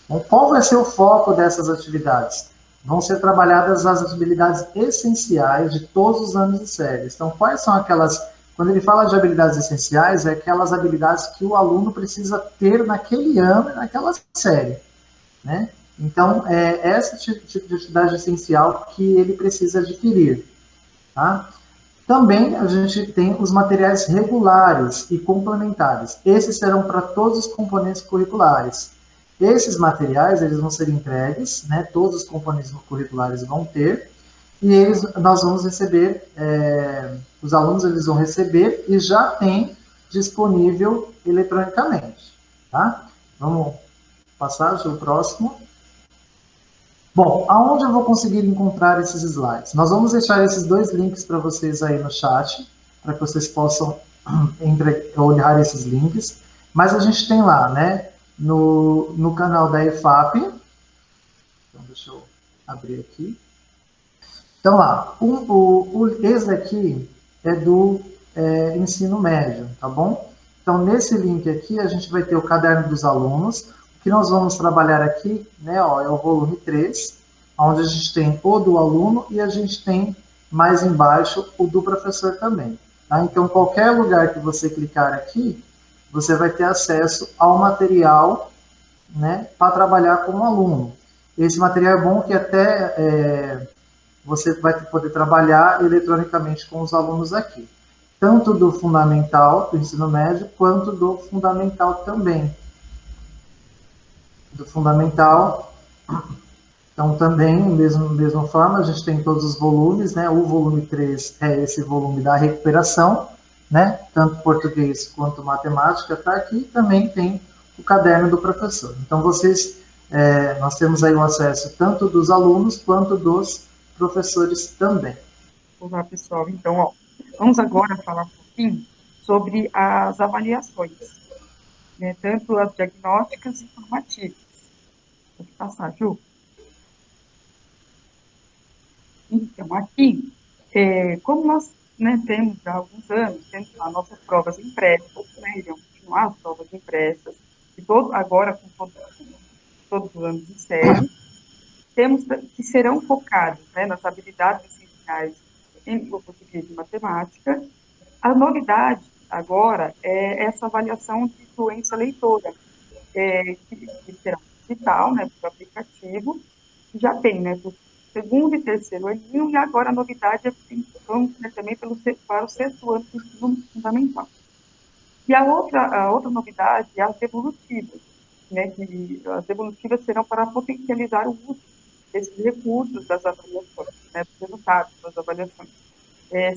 [SPEAKER 6] Bom, qual vai ser o foco dessas atividades? Vão ser trabalhadas as habilidades essenciais de todos os anos de série. Então, quais são aquelas... Quando ele fala de habilidades essenciais, é aquelas habilidades que o aluno precisa ter naquele ano e naquela série, né? Então, é esse tipo de atividade essencial que ele precisa adquirir, tá? Também a gente tem os materiais regulares e complementares. Esses serão para todos os componentes curriculares. Esses materiais, eles vão ser entregues, né? Todos os componentes curriculares vão ter, e nós vamos receber, os alunos eles vão receber e já tem disponível eletronicamente, tá? Vamos passar para o próximo. Bom, aonde eu vou conseguir encontrar esses slides? Nós vamos deixar esses dois links para vocês aí no chat, para que vocês possam olhar esses links, mas a gente tem lá, né? No canal da EFAP, então deixa eu abrir aqui. Então lá, esse aqui é do ensino médio, tá bom? Então nesse link aqui a gente vai ter o caderno dos alunos. O que nós vamos trabalhar aqui, né, ó, é o volume 3, onde a gente tem o do aluno e a gente tem mais embaixo o do professor também. Tá? Então qualquer lugar que você clicar aqui, você vai ter acesso ao material, né, para trabalhar com o aluno. Esse material é bom que até você vai poder trabalhar eletronicamente com os alunos aqui. Tanto do fundamental, do ensino médio, quanto do fundamental também. Do fundamental, então também, mesma forma, a gente tem todos os volumes, né? O volume 3 é esse volume da recuperação, né? Tanto português quanto matemática está aqui, também tem o caderno do professor. Então, nós temos aí o acesso tanto dos alunos quanto dos professores também.
[SPEAKER 5] Olá, pessoal. Então, ó, vamos agora falar um pouquinho sobre as avaliações, né? Tanto as diagnósticas e formativas. Pode passar, Ju. Então, aqui, como nós, né, temos há alguns anos, temos as nossas provas impressas, né, irão continuar as provas impressas, e agora com todos os anos de série, temos que serão focados, né, nas habilidades essenciais em português e matemática. A novidade agora é essa avaliação de fluência leitora, que será digital, né, para o aplicativo, que já tem, né, para o segundo e terceiro aninho, e agora a novidade é que vamos ter também para o sexto ano do ensino fundamental. E a outra novidade é as devolutivas, né, que as devolutivas serão para potencializar o uso desses recursos das avaliações, né, dos resultados das avaliações.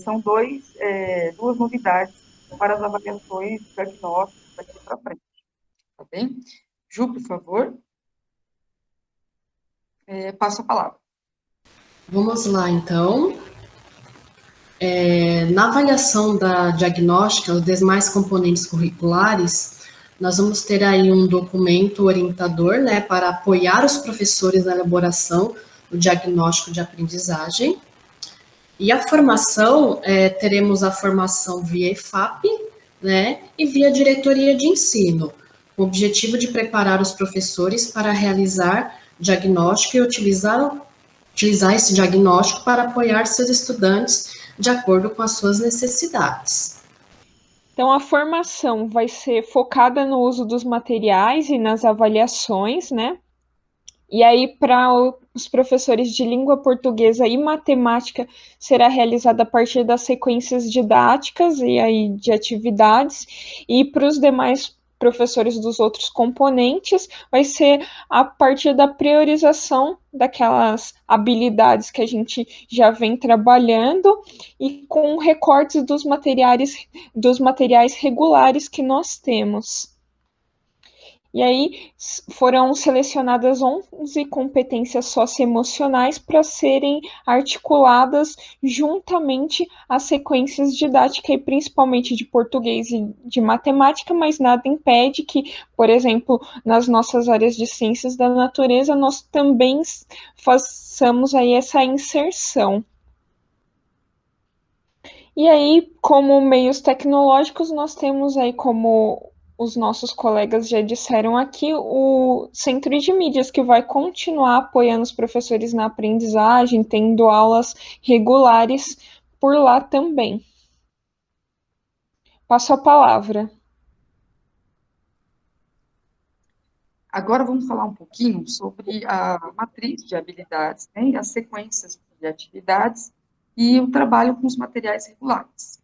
[SPEAKER 5] São duas novidades para as avaliações diagnósticas daqui para frente. Tá bem? Ju, por favor. Passo a palavra.
[SPEAKER 1] Vamos lá, então. Na avaliação da diagnóstica, os demais componentes curriculares, nós vamos ter aí um documento orientador, né, para apoiar os professores na elaboração do diagnóstico de aprendizagem. E a formação, teremos a formação via EFAP, né, e via diretoria de ensino. com o objetivo de preparar os professores para realizar diagnóstico e utilizar esse diagnóstico para apoiar seus estudantes de acordo com as suas necessidades.
[SPEAKER 2] Então, a formação vai ser focada no uso dos materiais e nas avaliações, né? E aí, para os professores de língua portuguesa e matemática, será realizada a partir das sequências didáticas e aí de atividades, e para os demais professores dos outros componentes, vai ser a partir da priorização daquelas habilidades que a gente já vem trabalhando e com recortes dos materiais regulares que nós temos. E aí foram selecionadas 11 competências socioemocionais para serem articuladas juntamente às sequências didáticas, e principalmente de português e de matemática, mas nada impede que, por exemplo, nas nossas áreas de ciências da natureza, nós também façamos aí essa inserção. E aí, como meios tecnológicos, nós temos aí, como os nossos colegas já disseram aqui, o Centro de Mídias, que vai continuar apoiando os professores na aprendizagem, tendo aulas regulares por lá também. Passo a palavra.
[SPEAKER 5] Agora vamos falar um pouquinho sobre a matriz de habilidades, né, e as sequências de atividades e o trabalho com os materiais regulares.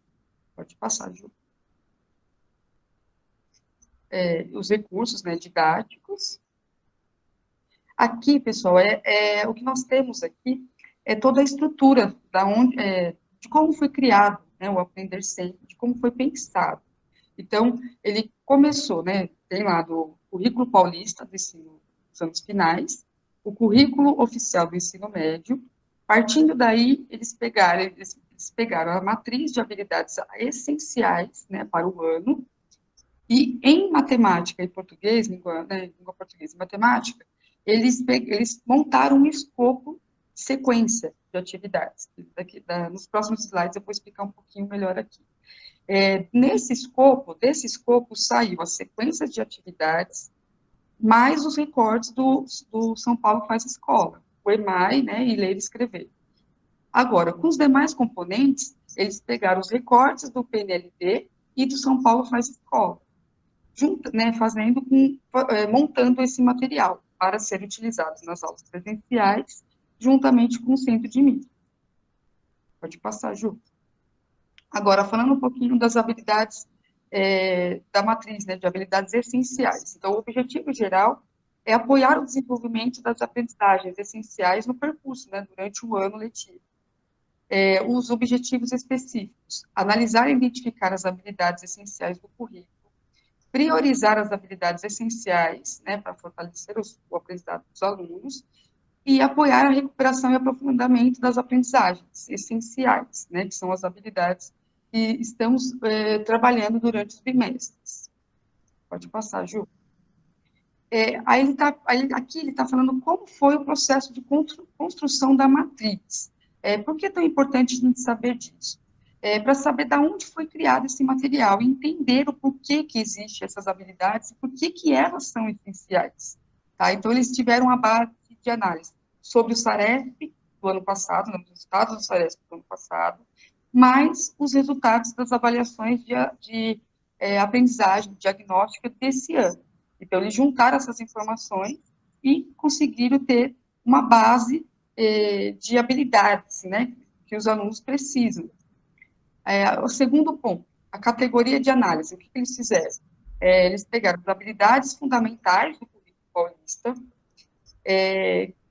[SPEAKER 5] Pode passar, Ju. Os recursos, né, didáticos. Aqui, pessoal, o que nós temos aqui é toda a estrutura de como foi criado, né, o Aprender Sempre, de como foi pensado. Então, ele começou, né, tem lá do Currículo Paulista do Ensino dos Anos Finais, o Currículo Oficial do Ensino Médio. Partindo daí, eles pegaram a matriz de habilidades essenciais, né, para o ano, e em matemática e português, língua portuguesa e matemática, eles montaram um escopo de sequência de atividades. Nos próximos slides eu vou explicar um pouquinho melhor aqui. Desse escopo saiu a sequência de atividades, mais os recortes do São Paulo Faz Escola, o EMAI, né, e ler e escrever. Agora, com os demais componentes, eles pegaram os recortes do PNLD e do São Paulo Faz Escola, né, montando esse material para ser utilizado nas aulas presenciais, juntamente com o Centro de Mídia. Pode passar, Ju. Agora, falando um pouquinho das habilidades da matriz, né, de habilidades essenciais. Então, o objetivo geral é apoiar o desenvolvimento das aprendizagens essenciais no percurso, né, durante o ano letivo. Os objetivos específicos: analisar e identificar as habilidades essenciais do currículo, priorizar as habilidades essenciais, né, para fortalecer o aprendizado dos alunos, e apoiar a recuperação e aprofundamento das aprendizagens essenciais, né, que são as habilidades que estamos trabalhando durante os bimestres. Pode passar, Ju. Aqui ele está falando como foi o processo de construção da matriz. Por que é tão importante a gente saber disso? Para saber de onde foi criado esse material e entender o porquê que existem essas habilidades e por que elas são essenciais. Tá? Então, eles tiveram a base de análise sobre o SARESP do ano passado, os resultados do SARESP do ano passado, mais os resultados das avaliações de aprendizagem, diagnóstica desse ano. Então, eles juntaram essas informações e conseguiram ter uma base de habilidades, né, que os alunos precisam. O segundo ponto, a categoria de análise. O que eles fizeram? Eles pegaram as habilidades fundamentais do currículo paulista,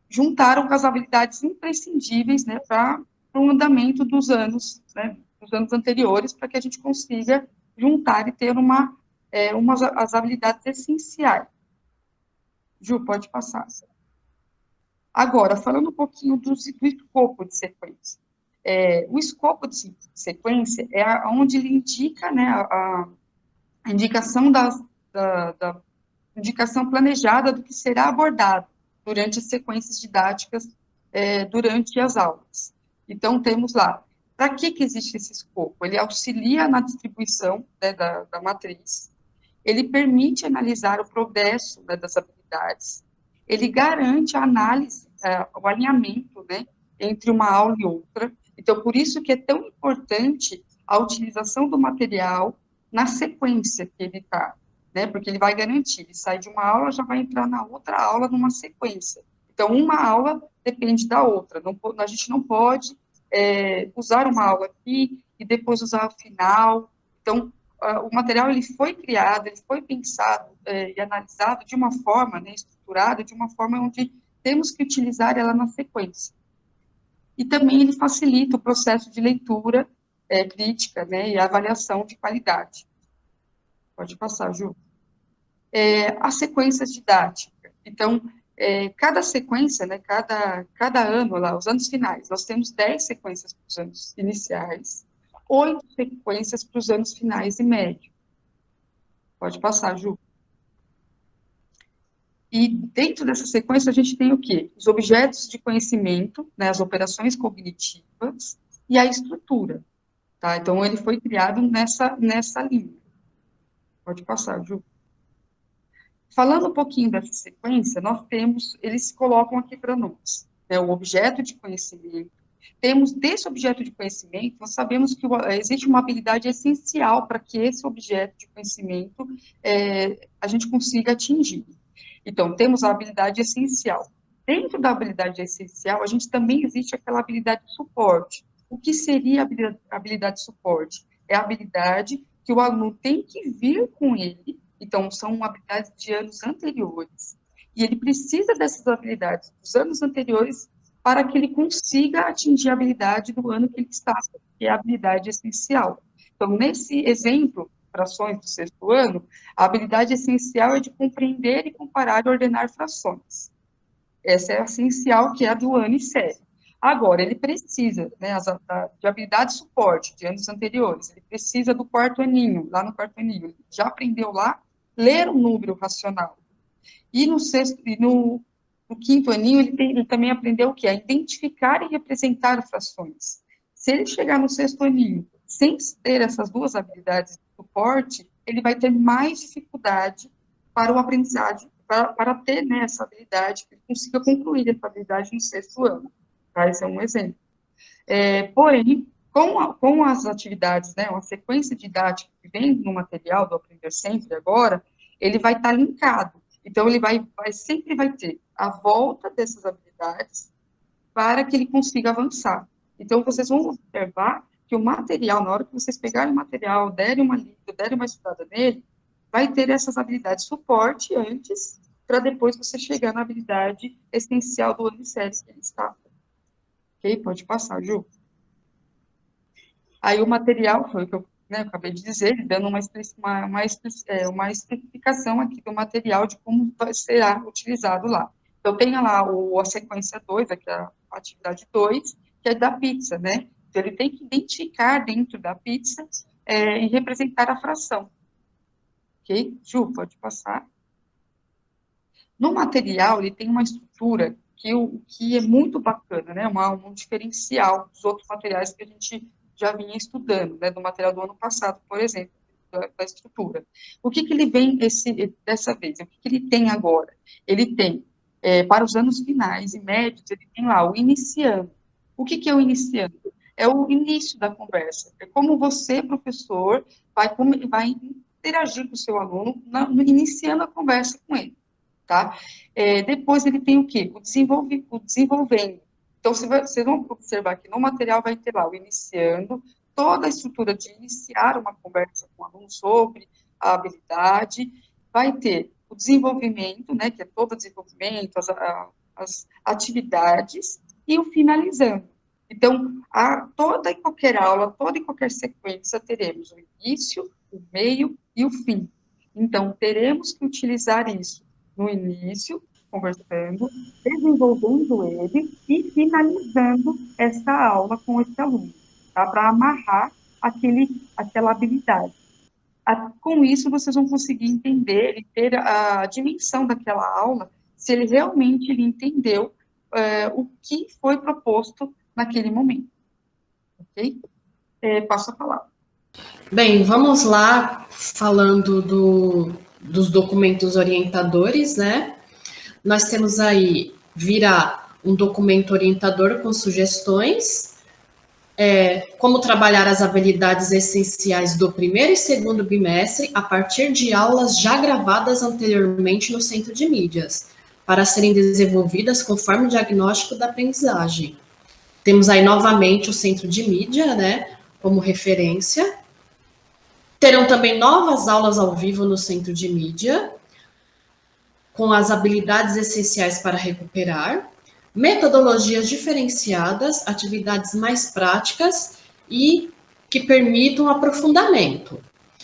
[SPEAKER 5] juntaram com as habilidades imprescindíveis, né, para o andamento dos anos, né, dos anos anteriores, para que a gente consiga juntar e ter as habilidades essenciais. Ju, pode passar. Agora, falando um pouquinho do escopo de sequência. O escopo de sequência é onde ele indica, né, a indicação da indicação planejada do que será abordado durante as sequências didáticas durante as aulas. Então, temos lá, para que existe esse escopo? Ele auxilia na distribuição, né, da matriz, ele permite analisar o progresso, né, das habilidades, ele garante a análise, o alinhamento, né, entre uma aula e outra. Então, por isso que é tão importante a utilização do material na sequência que ele está, né, porque ele vai garantir, ele sai de uma aula, já vai entrar na outra aula numa sequência. Então, uma aula depende da outra, a gente não pode usar uma aula aqui e depois usar o final. Então, o material ele foi criado, ele foi pensado e analisado de uma forma, né, estruturada, de uma forma onde temos que utilizar ela na sequência. E também ele facilita o processo de leitura crítica, né, e avaliação de qualidade. Pode passar, Ju. As sequências didáticas. Então, cada sequência, né, cada ano, lá, os anos finais, nós temos 10 sequências para os anos iniciais, 8 sequências para os anos finais e médio. Pode passar, Ju. E dentro dessa sequência a gente tem o quê? Os objetos de conhecimento, né, as operações cognitivas e a estrutura, tá? Então, ele foi criado nessa linha. Pode passar, Ju. Falando um pouquinho dessa sequência, eles colocam aqui para nós, né, o objeto de conhecimento. Temos desse objeto de conhecimento, nós sabemos que existe uma habilidade essencial para que esse objeto de conhecimento a gente consiga atingir. Então, temos a habilidade essencial. Dentro da habilidade essencial, a gente também existe aquela habilidade de suporte. O que seria a habilidade de suporte? É a habilidade que o aluno tem que vir com ele. Então, são habilidades de anos anteriores. E ele precisa dessas habilidades dos anos anteriores para que ele consiga atingir a habilidade do ano que ele está, que é a habilidade essencial. Então, nesse exemplo, frações do 6º ano, a habilidade essencial é de compreender e comparar e ordenar frações. Essa é a essencial, que é a do ano e série. Agora, ele precisa, né, de habilidade de suporte de anos anteriores, ele precisa do 4º aninho, lá no 4º aninho, ele já aprendeu lá ler um número racional. E no 5º aninho, ele também aprendeu o quê? A identificar e representar frações. Se ele chegar no 6º aninho sem ter essas duas habilidades de suporte, ele vai ter mais dificuldade para o aprendizagem, para ter, né, essa habilidade, que ele consiga concluir essa habilidade no 6º ano. Tá? Esse é um exemplo. Porém, com as atividades, né, uma sequência didática que vem no material do Aprender Sempre agora, ele vai estar linkado. Então, ele sempre vai ter a volta dessas habilidades para que ele consiga avançar. Então, vocês vão observar que o material, na hora que vocês pegarem o material, derem uma lida, derem uma estudada nele, vai ter essas habilidades de suporte antes, para depois você chegar na habilidade essencial do ano de série que ele está. Ok? Pode passar, Ju. Aí o material, foi o que eu acabei de dizer, dando uma especificação aqui do material de como será utilizado lá. Então, tem lá a sequência 2, aqui a atividade 2, que é da pizza, né? Então, ele tem que identificar dentro da pizza e representar a fração. Ok? Ju, pode passar. No material, ele tem uma estrutura que é muito bacana, né? Um diferencial dos outros materiais que a gente já vinha estudando, né? Do material do ano passado, por exemplo, da estrutura. O que ele vem dessa vez? O que ele tem agora? Ele tem, para os anos finais e médios, ele tem lá o iniciando. O que é o iniciando? É o início da conversa. É como você, professor, vai interagir com o seu aluno, iniciando a conversa com ele. Tá? Depois ele tem o quê? O desenvolvendo. Então, vocês vão observar que no material vai ter lá o iniciando, toda a estrutura de iniciar uma conversa com o aluno sobre a habilidade, vai ter o desenvolvimento, né, que é todo o desenvolvimento, as atividades, e o finalizando. Então, toda e qualquer aula, toda e qualquer sequência, teremos o início, o meio e o fim. Então, teremos que utilizar isso no início, conversando, desenvolvendo ele e finalizando essa aula com esse aluno, tá? Para amarrar aquela habilidade. Com isso, vocês vão conseguir entender e ter a dimensão daquela aula, se ele realmente entendeu o que foi proposto naquele momento. Ok? Passo a palavra.
[SPEAKER 1] Bem, vamos lá falando dos documentos orientadores, né? Nós temos aí, virá um documento orientador com sugestões, como trabalhar as habilidades essenciais do primeiro e segundo bimestre a partir de aulas já gravadas anteriormente no Centro de Mídias, para serem desenvolvidas conforme o diagnóstico da aprendizagem. Temos aí novamente o Centro de Mídia, né, como referência. Terão também novas aulas ao vivo no Centro de Mídia, com as habilidades essenciais para recuperar, metodologias diferenciadas, atividades mais práticas e que permitam aprofundamento.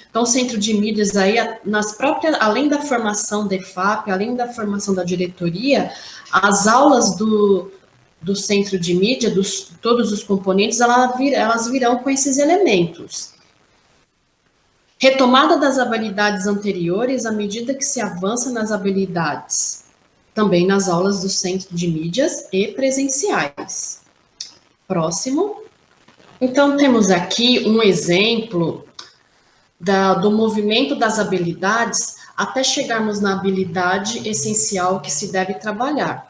[SPEAKER 1] Então, o Centro de Mídias aí, além da formação da EFAP, além da formação da diretoria, as aulas do Centro de Mídia, todos os componentes, elas virão com esses elementos. Retomada das habilidades anteriores à medida que se avança nas habilidades, também nas aulas do Centro de Mídias e presenciais. Próximo. Então, temos aqui um exemplo do movimento das habilidades até chegarmos na habilidade essencial que se deve trabalhar.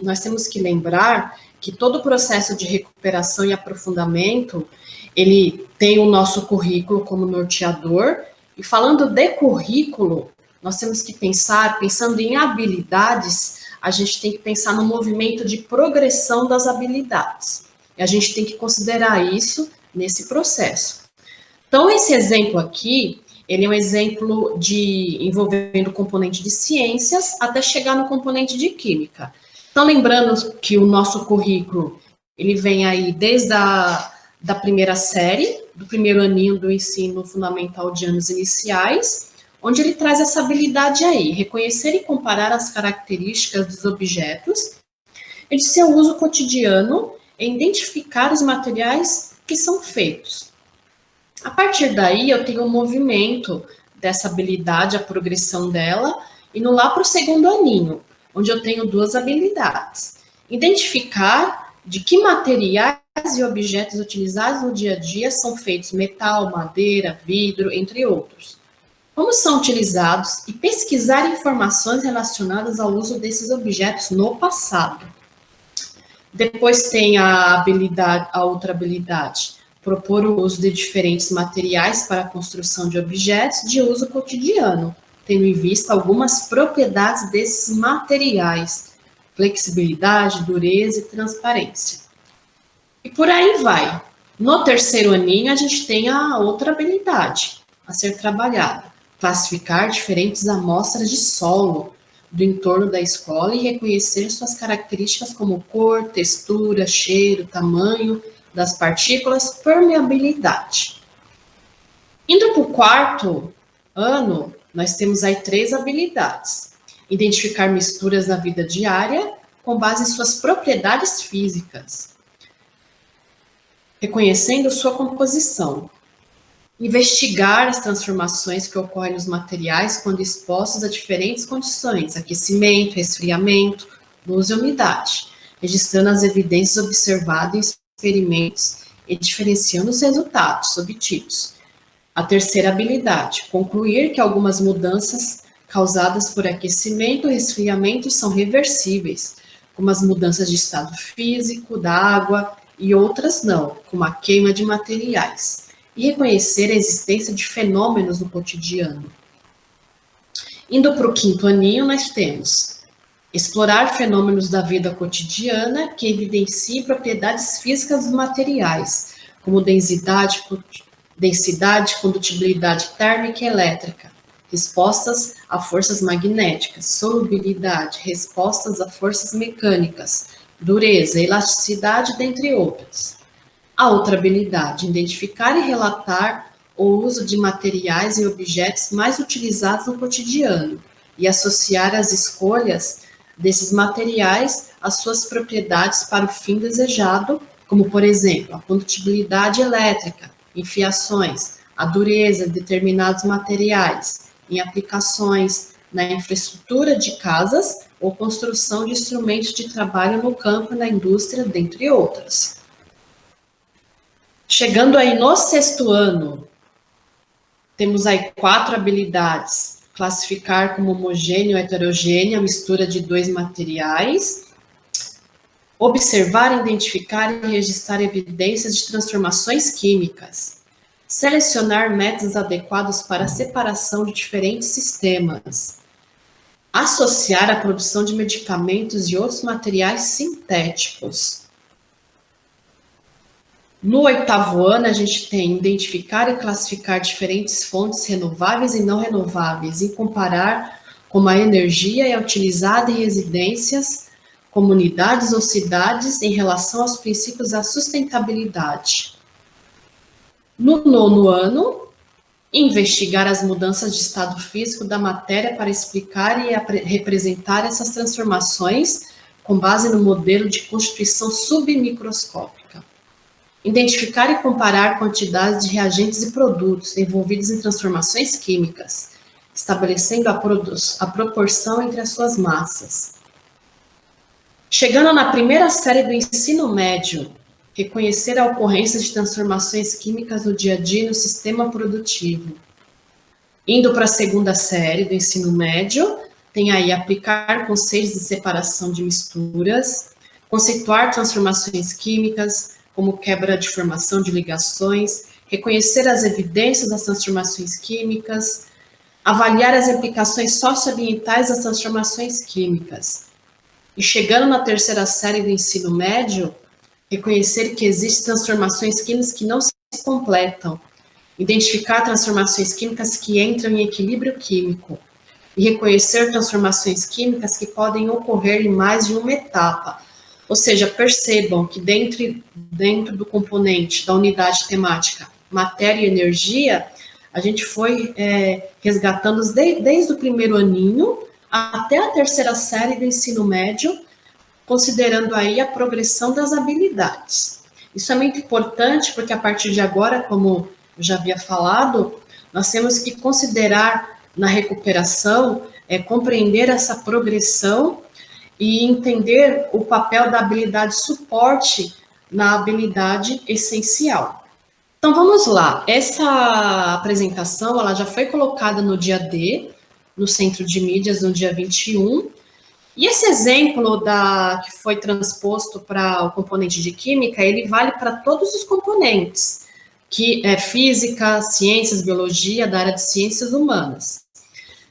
[SPEAKER 1] Nós temos que lembrar que todo o processo de recuperação e aprofundamento, ele tem o nosso currículo como norteador, e falando de currículo, nós temos que pensando em habilidades, a gente tem que pensar no movimento de progressão das habilidades. E a gente tem que considerar isso nesse processo. Então, esse exemplo aqui, ele é um exemplo envolvendo o componente de ciências até chegar no componente de química. Então, lembrando que o nosso currículo, ele vem aí desde da primeira série, do primeiro aninho do ensino fundamental de anos iniciais, onde ele traz essa habilidade aí, reconhecer e comparar as características dos objetos e de seu uso cotidiano e identificar os materiais que são feitos. A partir daí, eu tenho um movimento dessa habilidade, a progressão dela, indo lá para o segundo aninho, onde eu tenho duas habilidades. Identificar de que materiais e objetos utilizados no dia a dia são feitos metal, madeira, vidro, entre outros. Como são utilizados e pesquisar informações relacionadas ao uso desses objetos no passado. Depois tem a outra habilidade, propor o uso de diferentes materiais para a construção de objetos de uso cotidiano, tendo em vista algumas propriedades desses materiais, flexibilidade, dureza e transparência. E por aí vai. No terceiro aninho, a gente tem a outra habilidade a ser trabalhada, classificar diferentes amostras de solo do entorno da escola e reconhecer suas características como cor, textura, cheiro, tamanho das partículas, permeabilidade. Indo para o quarto ano, nós temos aí 3 habilidades. Identificar misturas na vida diária com base em suas propriedades físicas, reconhecendo sua composição. Investigar as transformações que ocorrem nos materiais quando expostos a diferentes condições, aquecimento, resfriamento, luz e umidade, registrando as evidências observadas em experimentos e diferenciando os resultados obtidos. A terceira habilidade, concluir que algumas mudanças causadas por aquecimento e resfriamento são reversíveis, como as mudanças de estado físico, da água, e outras não, como a queima de materiais. E reconhecer a existência de fenômenos no cotidiano. Indo para o quinto aninho, nós temos explorar fenômenos da vida cotidiana que evidenciem propriedades físicas dos materiais, como densidade, condutibilidade térmica e elétrica, respostas a forças magnéticas, solubilidade, respostas a forças mecânicas, dureza, elasticidade, dentre outras. A outra habilidade, identificar e relatar o uso de materiais e objetos mais utilizados no cotidiano e associar as escolhas desses materiais às suas propriedades para o fim desejado, como, por exemplo, a condutibilidade elétrica, em fiações, a dureza de determinados materiais, em aplicações na infraestrutura de casas ou construção de instrumentos de trabalho no campo e na indústria, dentre outras. Chegando aí no 6º ano, temos aí 4 habilidades. Classificar como homogêneo ou heterogêneo a mistura de 2 materiais. Observar, identificar e registrar evidências de transformações químicas. Selecionar métodos adequados para a separação de diferentes sistemas. Associar a produção de medicamentos e outros materiais sintéticos. No 8º ano, a gente tem identificar e classificar diferentes fontes renováveis e não renováveis e comparar como a energia é utilizada em residências, comunidades ou cidades em relação aos princípios da sustentabilidade. No 9º ano, investigar as mudanças de estado físico da matéria para explicar e representar essas transformações com base no modelo de constituição submicroscópica. Identificar e comparar quantidades de reagentes e produtos envolvidos em transformações químicas, estabelecendo a proporção entre as suas massas. Chegando na primeira série do ensino médio, reconhecer a ocorrência de transformações químicas no dia a dia e no sistema produtivo. Indo para a 2ª série do ensino médio, tem aí aplicar conceitos de separação de misturas, conceituar transformações químicas, como quebra de formação de ligações, reconhecer as evidências das transformações químicas, avaliar as implicações socioambientais das transformações químicas. E chegando na 3ª série do ensino médio, reconhecer que existem transformações químicas que não se completam, identificar transformações químicas que entram em equilíbrio químico, e reconhecer transformações químicas que podem ocorrer em mais de uma etapa. Ou seja, percebam que dentro do componente da unidade temática matéria e energia, a gente foi resgatando desde o 1º aninho até a 3ª série do ensino médio, considerando aí a progressão das habilidades. Isso é muito importante porque a partir de agora, como eu já havia falado, nós temos que considerar na recuperação, compreender essa progressão e entender o papel da habilidade suporte na habilidade essencial. Então, vamos lá. Essa apresentação, ela já foi colocada no dia D, no Centro de Mídias, no dia 21. E esse exemplo que foi transposto para o componente de química, ele vale para todos os componentes, que é física, ciências, biologia, da área de ciências humanas.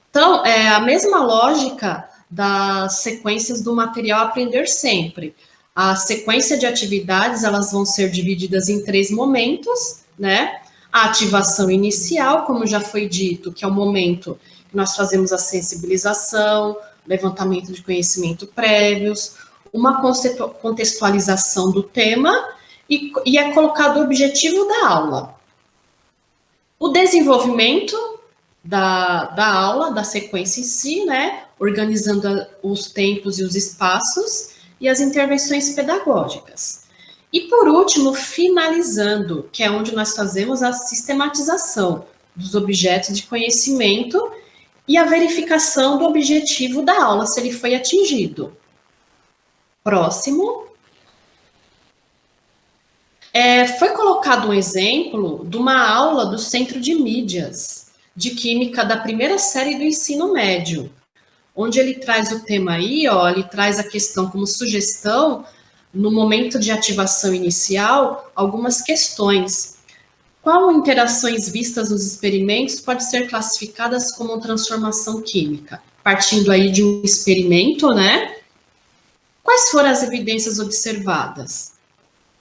[SPEAKER 1] Então, é a mesma lógica das sequências do material Aprender Sempre. A sequência de atividades, elas vão ser divididas em 3 momentos, né? A ativação inicial, como já foi dito, que é o momento que nós fazemos a sensibilização, levantamento de conhecimento prévios, uma contextualização do tema e é colocado o objetivo da aula. O desenvolvimento da aula, da sequência em si, né? Organizando os tempos e os espaços e as intervenções pedagógicas. E, por último, finalizando, que é onde nós fazemos a sistematização dos objetos de conhecimento e a verificação do objetivo da aula, se ele foi atingido. Próximo. Foi colocado um exemplo de uma aula do Centro de Mídias, de Química da 1ª série do ensino médio, onde ele traz o tema aí, ele traz a questão como sugestão, no momento de ativação inicial, algumas questões. Qual interações vistas nos experimentos pode ser classificadas como transformação química? Partindo aí de um experimento, né? Quais foram as evidências observadas?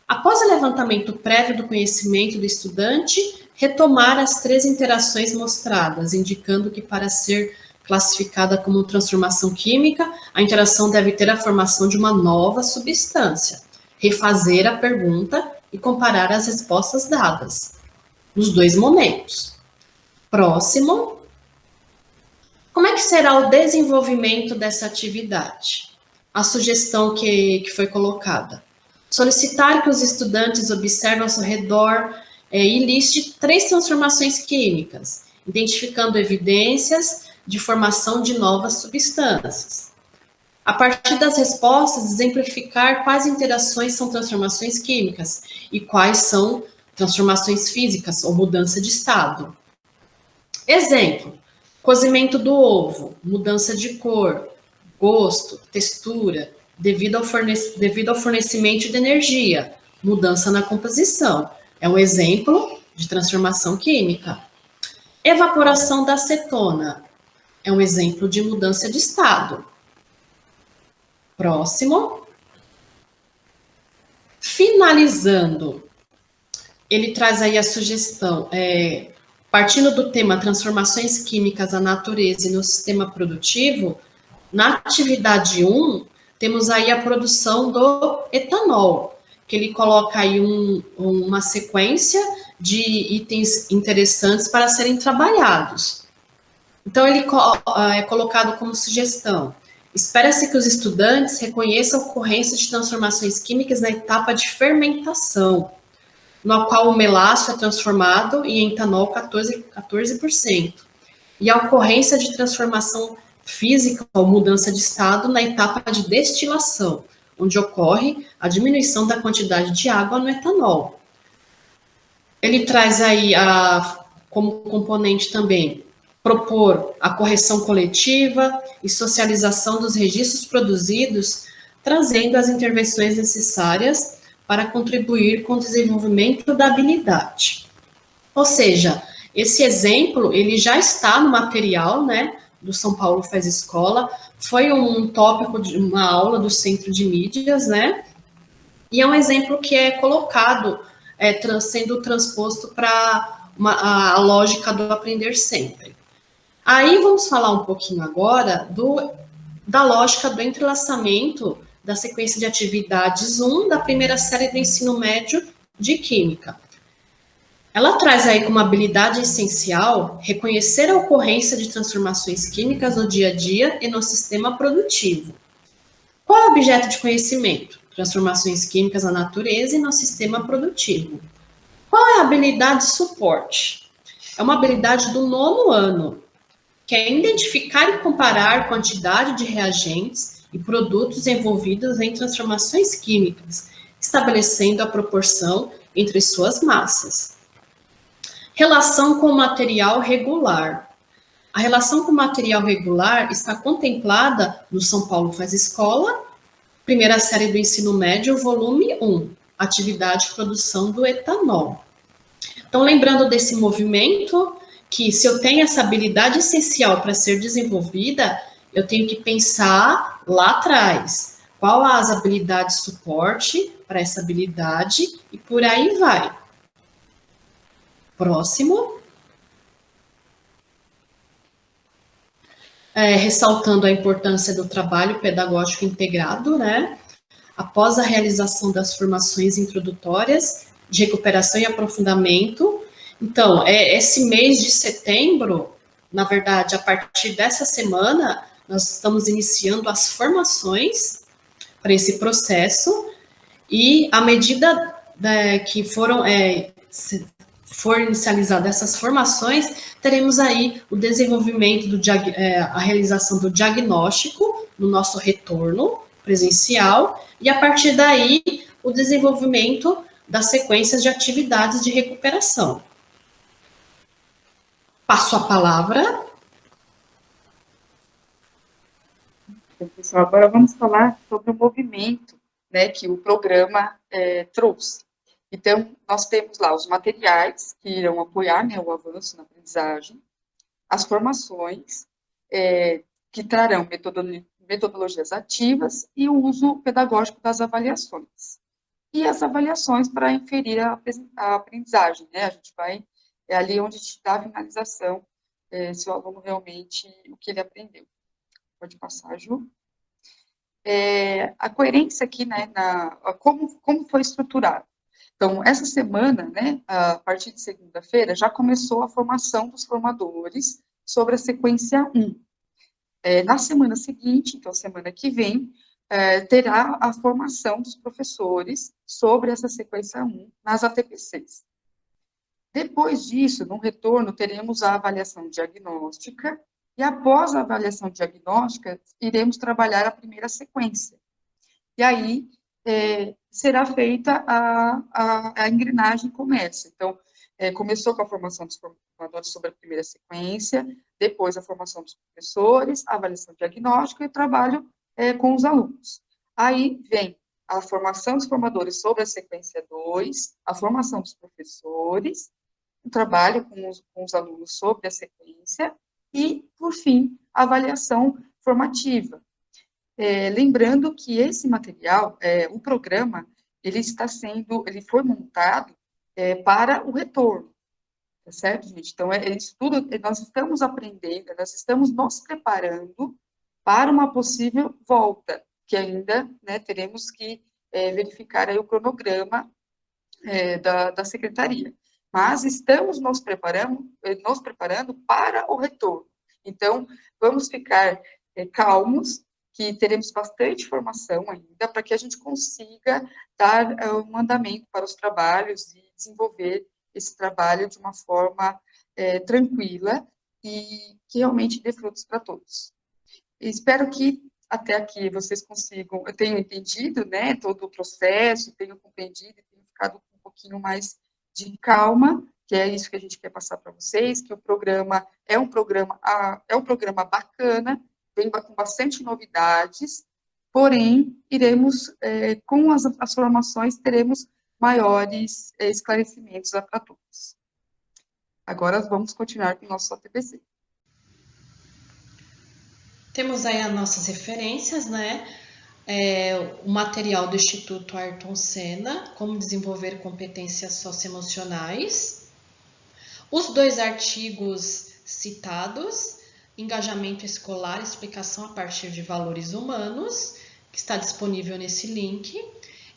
[SPEAKER 1] Após o levantamento prévio do conhecimento do estudante, retomar as 3 interações mostradas, indicando que para ser classificada como transformação química, a interação deve ter a formação de uma nova substância, refazer a pergunta e comparar as respostas dadas, nos 2 momentos. Próximo. Como é que será o desenvolvimento dessa atividade? A sugestão que foi colocada. Solicitar que os estudantes observem ao seu redor e liste 3 transformações químicas, identificando evidências de formação de novas substâncias. A partir das respostas, exemplificar quais interações são transformações químicas e quais são transformações físicas ou mudança de estado. Exemplo, cozimento do ovo, mudança de cor, gosto, textura, devido ao fornecimento de energia, mudança na composição. É um exemplo de transformação química. Evaporação da acetona é um exemplo de mudança de estado. Próximo. Finalizando, ele traz aí a sugestão, partindo do tema transformações químicas na natureza e no sistema produtivo, na atividade 1, temos aí a produção do etanol, que ele coloca aí uma sequência de itens interessantes para serem trabalhados. Então, ele é colocado como sugestão. Espera-se que os estudantes reconheçam a ocorrência de transformações químicas na etapa de fermentação, no qual o melaço é transformado em etanol 14%, e a ocorrência de transformação física ou mudança de estado na etapa de destilação, onde ocorre a diminuição da quantidade de água no etanol. Ele traz aí como componente também propor a correção coletiva e socialização dos registros produzidos, trazendo as intervenções necessárias para contribuir com o desenvolvimento da habilidade. Ou seja, esse exemplo, ele já está no material, né, do São Paulo Faz Escola, foi um tópico de uma aula do Centro de Mídias, né, e é um exemplo que é colocado, sendo transposto para a lógica do aprender sempre. Aí vamos falar um pouquinho agora da lógica do entrelaçamento da sequência de atividades 1 da primeira série do ensino médio de Química. Ela traz aí como habilidade essencial reconhecer a ocorrência de transformações químicas no dia a dia e no sistema produtivo. Qual é o objeto de conhecimento? Transformações químicas na natureza e no sistema produtivo. Qual é a habilidade de suporte? É uma habilidade do 9º ano, que é identificar e comparar a quantidade de reagentes e produtos envolvidos em transformações químicas, estabelecendo a proporção entre suas massas. Relação com o material regular. A relação com o material regular está contemplada no São Paulo Faz Escola, primeira série do ensino médio, volume 1, atividade de produção do etanol. Então, lembrando desse movimento, que se eu tenho essa habilidade essencial para ser desenvolvida, eu tenho que pensar lá atrás, qual as habilidades de suporte para essa habilidade, e por aí vai. Próximo. Ressaltando a importância do trabalho pedagógico integrado, né? Após a realização das formações introdutórias, de recuperação e aprofundamento. Então, esse mês de setembro, na verdade, a partir dessa semana, nós estamos iniciando as formações para esse processo, e à medida que for inicializadas essas formações, teremos aí o desenvolvimento, a realização do diagnóstico no nosso retorno presencial, e a partir daí, o desenvolvimento das sequências de atividades de recuperação. Passo a palavra.
[SPEAKER 5] Então, pessoal, agora vamos falar sobre o movimento, né, que o programa trouxe. Então, nós temos lá os materiais que irão apoiar, né, o avanço na aprendizagem, as formações que trarão metodologias ativas e o uso pedagógico das avaliações. E as avaliações para inferir a aprendizagem, né, a gente vai, ali onde está a finalização, se o aluno realmente, o que ele aprendeu. Pode passar, Ju. A coerência aqui, né, como foi estruturado. Então, essa semana, né, a partir de segunda-feira, já começou a formação dos formadores sobre a sequência 1. Na semana seguinte, então, semana que vem, terá a formação dos professores sobre essa sequência 1 nas ATPCs. Depois disso, no retorno, teremos a avaliação diagnóstica, e após a avaliação diagnóstica, iremos trabalhar a primeira sequência. E aí, será feita a engrenagem começa. Então, começou com a formação dos formadores sobre a primeira sequência, depois a formação dos professores, a avaliação diagnóstica e o trabalho com os alunos. Aí vem a formação dos formadores sobre a sequência 2, a formação dos professores, o trabalho com os alunos sobre a sequência e, por fim, a avaliação formativa. Lembrando que esse material, o programa, ele foi montado para o retorno, tá certo, gente? Então, nós estamos aprendendo, nós estamos nos preparando para uma possível volta, que ainda, né, teremos que verificar aí o cronograma da secretaria. Mas estamos nos preparando para o retorno. Então, vamos ficar calmos, que teremos bastante formação ainda, para que a gente consiga dar um andamento para os trabalhos e desenvolver esse trabalho de uma forma tranquila e que realmente dê frutos para todos. Espero que até aqui vocês consigam, eu tenho entendido, né, todo o processo, tenho compreendido, tenho ficado com um pouquinho mais de calma, que é isso que a gente quer passar para vocês, que o programa é um programa bacana, vem com bastante novidades, porém, iremos, com as formações, teremos maiores esclarecimentos para todos. Agora, vamos continuar com o nosso ATPC.
[SPEAKER 1] Temos aí as nossas referências, né? O material do Instituto Ayrton Senna, como desenvolver competências socioemocionais. Os 2 artigos citados, engajamento escolar, explicação a partir de valores humanos, que está disponível nesse link.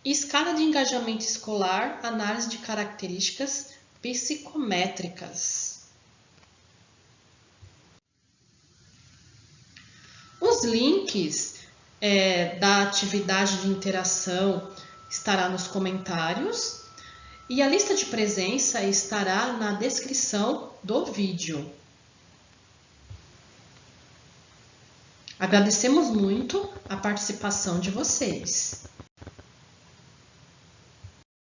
[SPEAKER 1] E escala de engajamento escolar, análise de características psicométricas. Os links da atividade de interação estará nos comentários e a lista de presença estará na descrição do vídeo. Agradecemos muito a participação de vocês.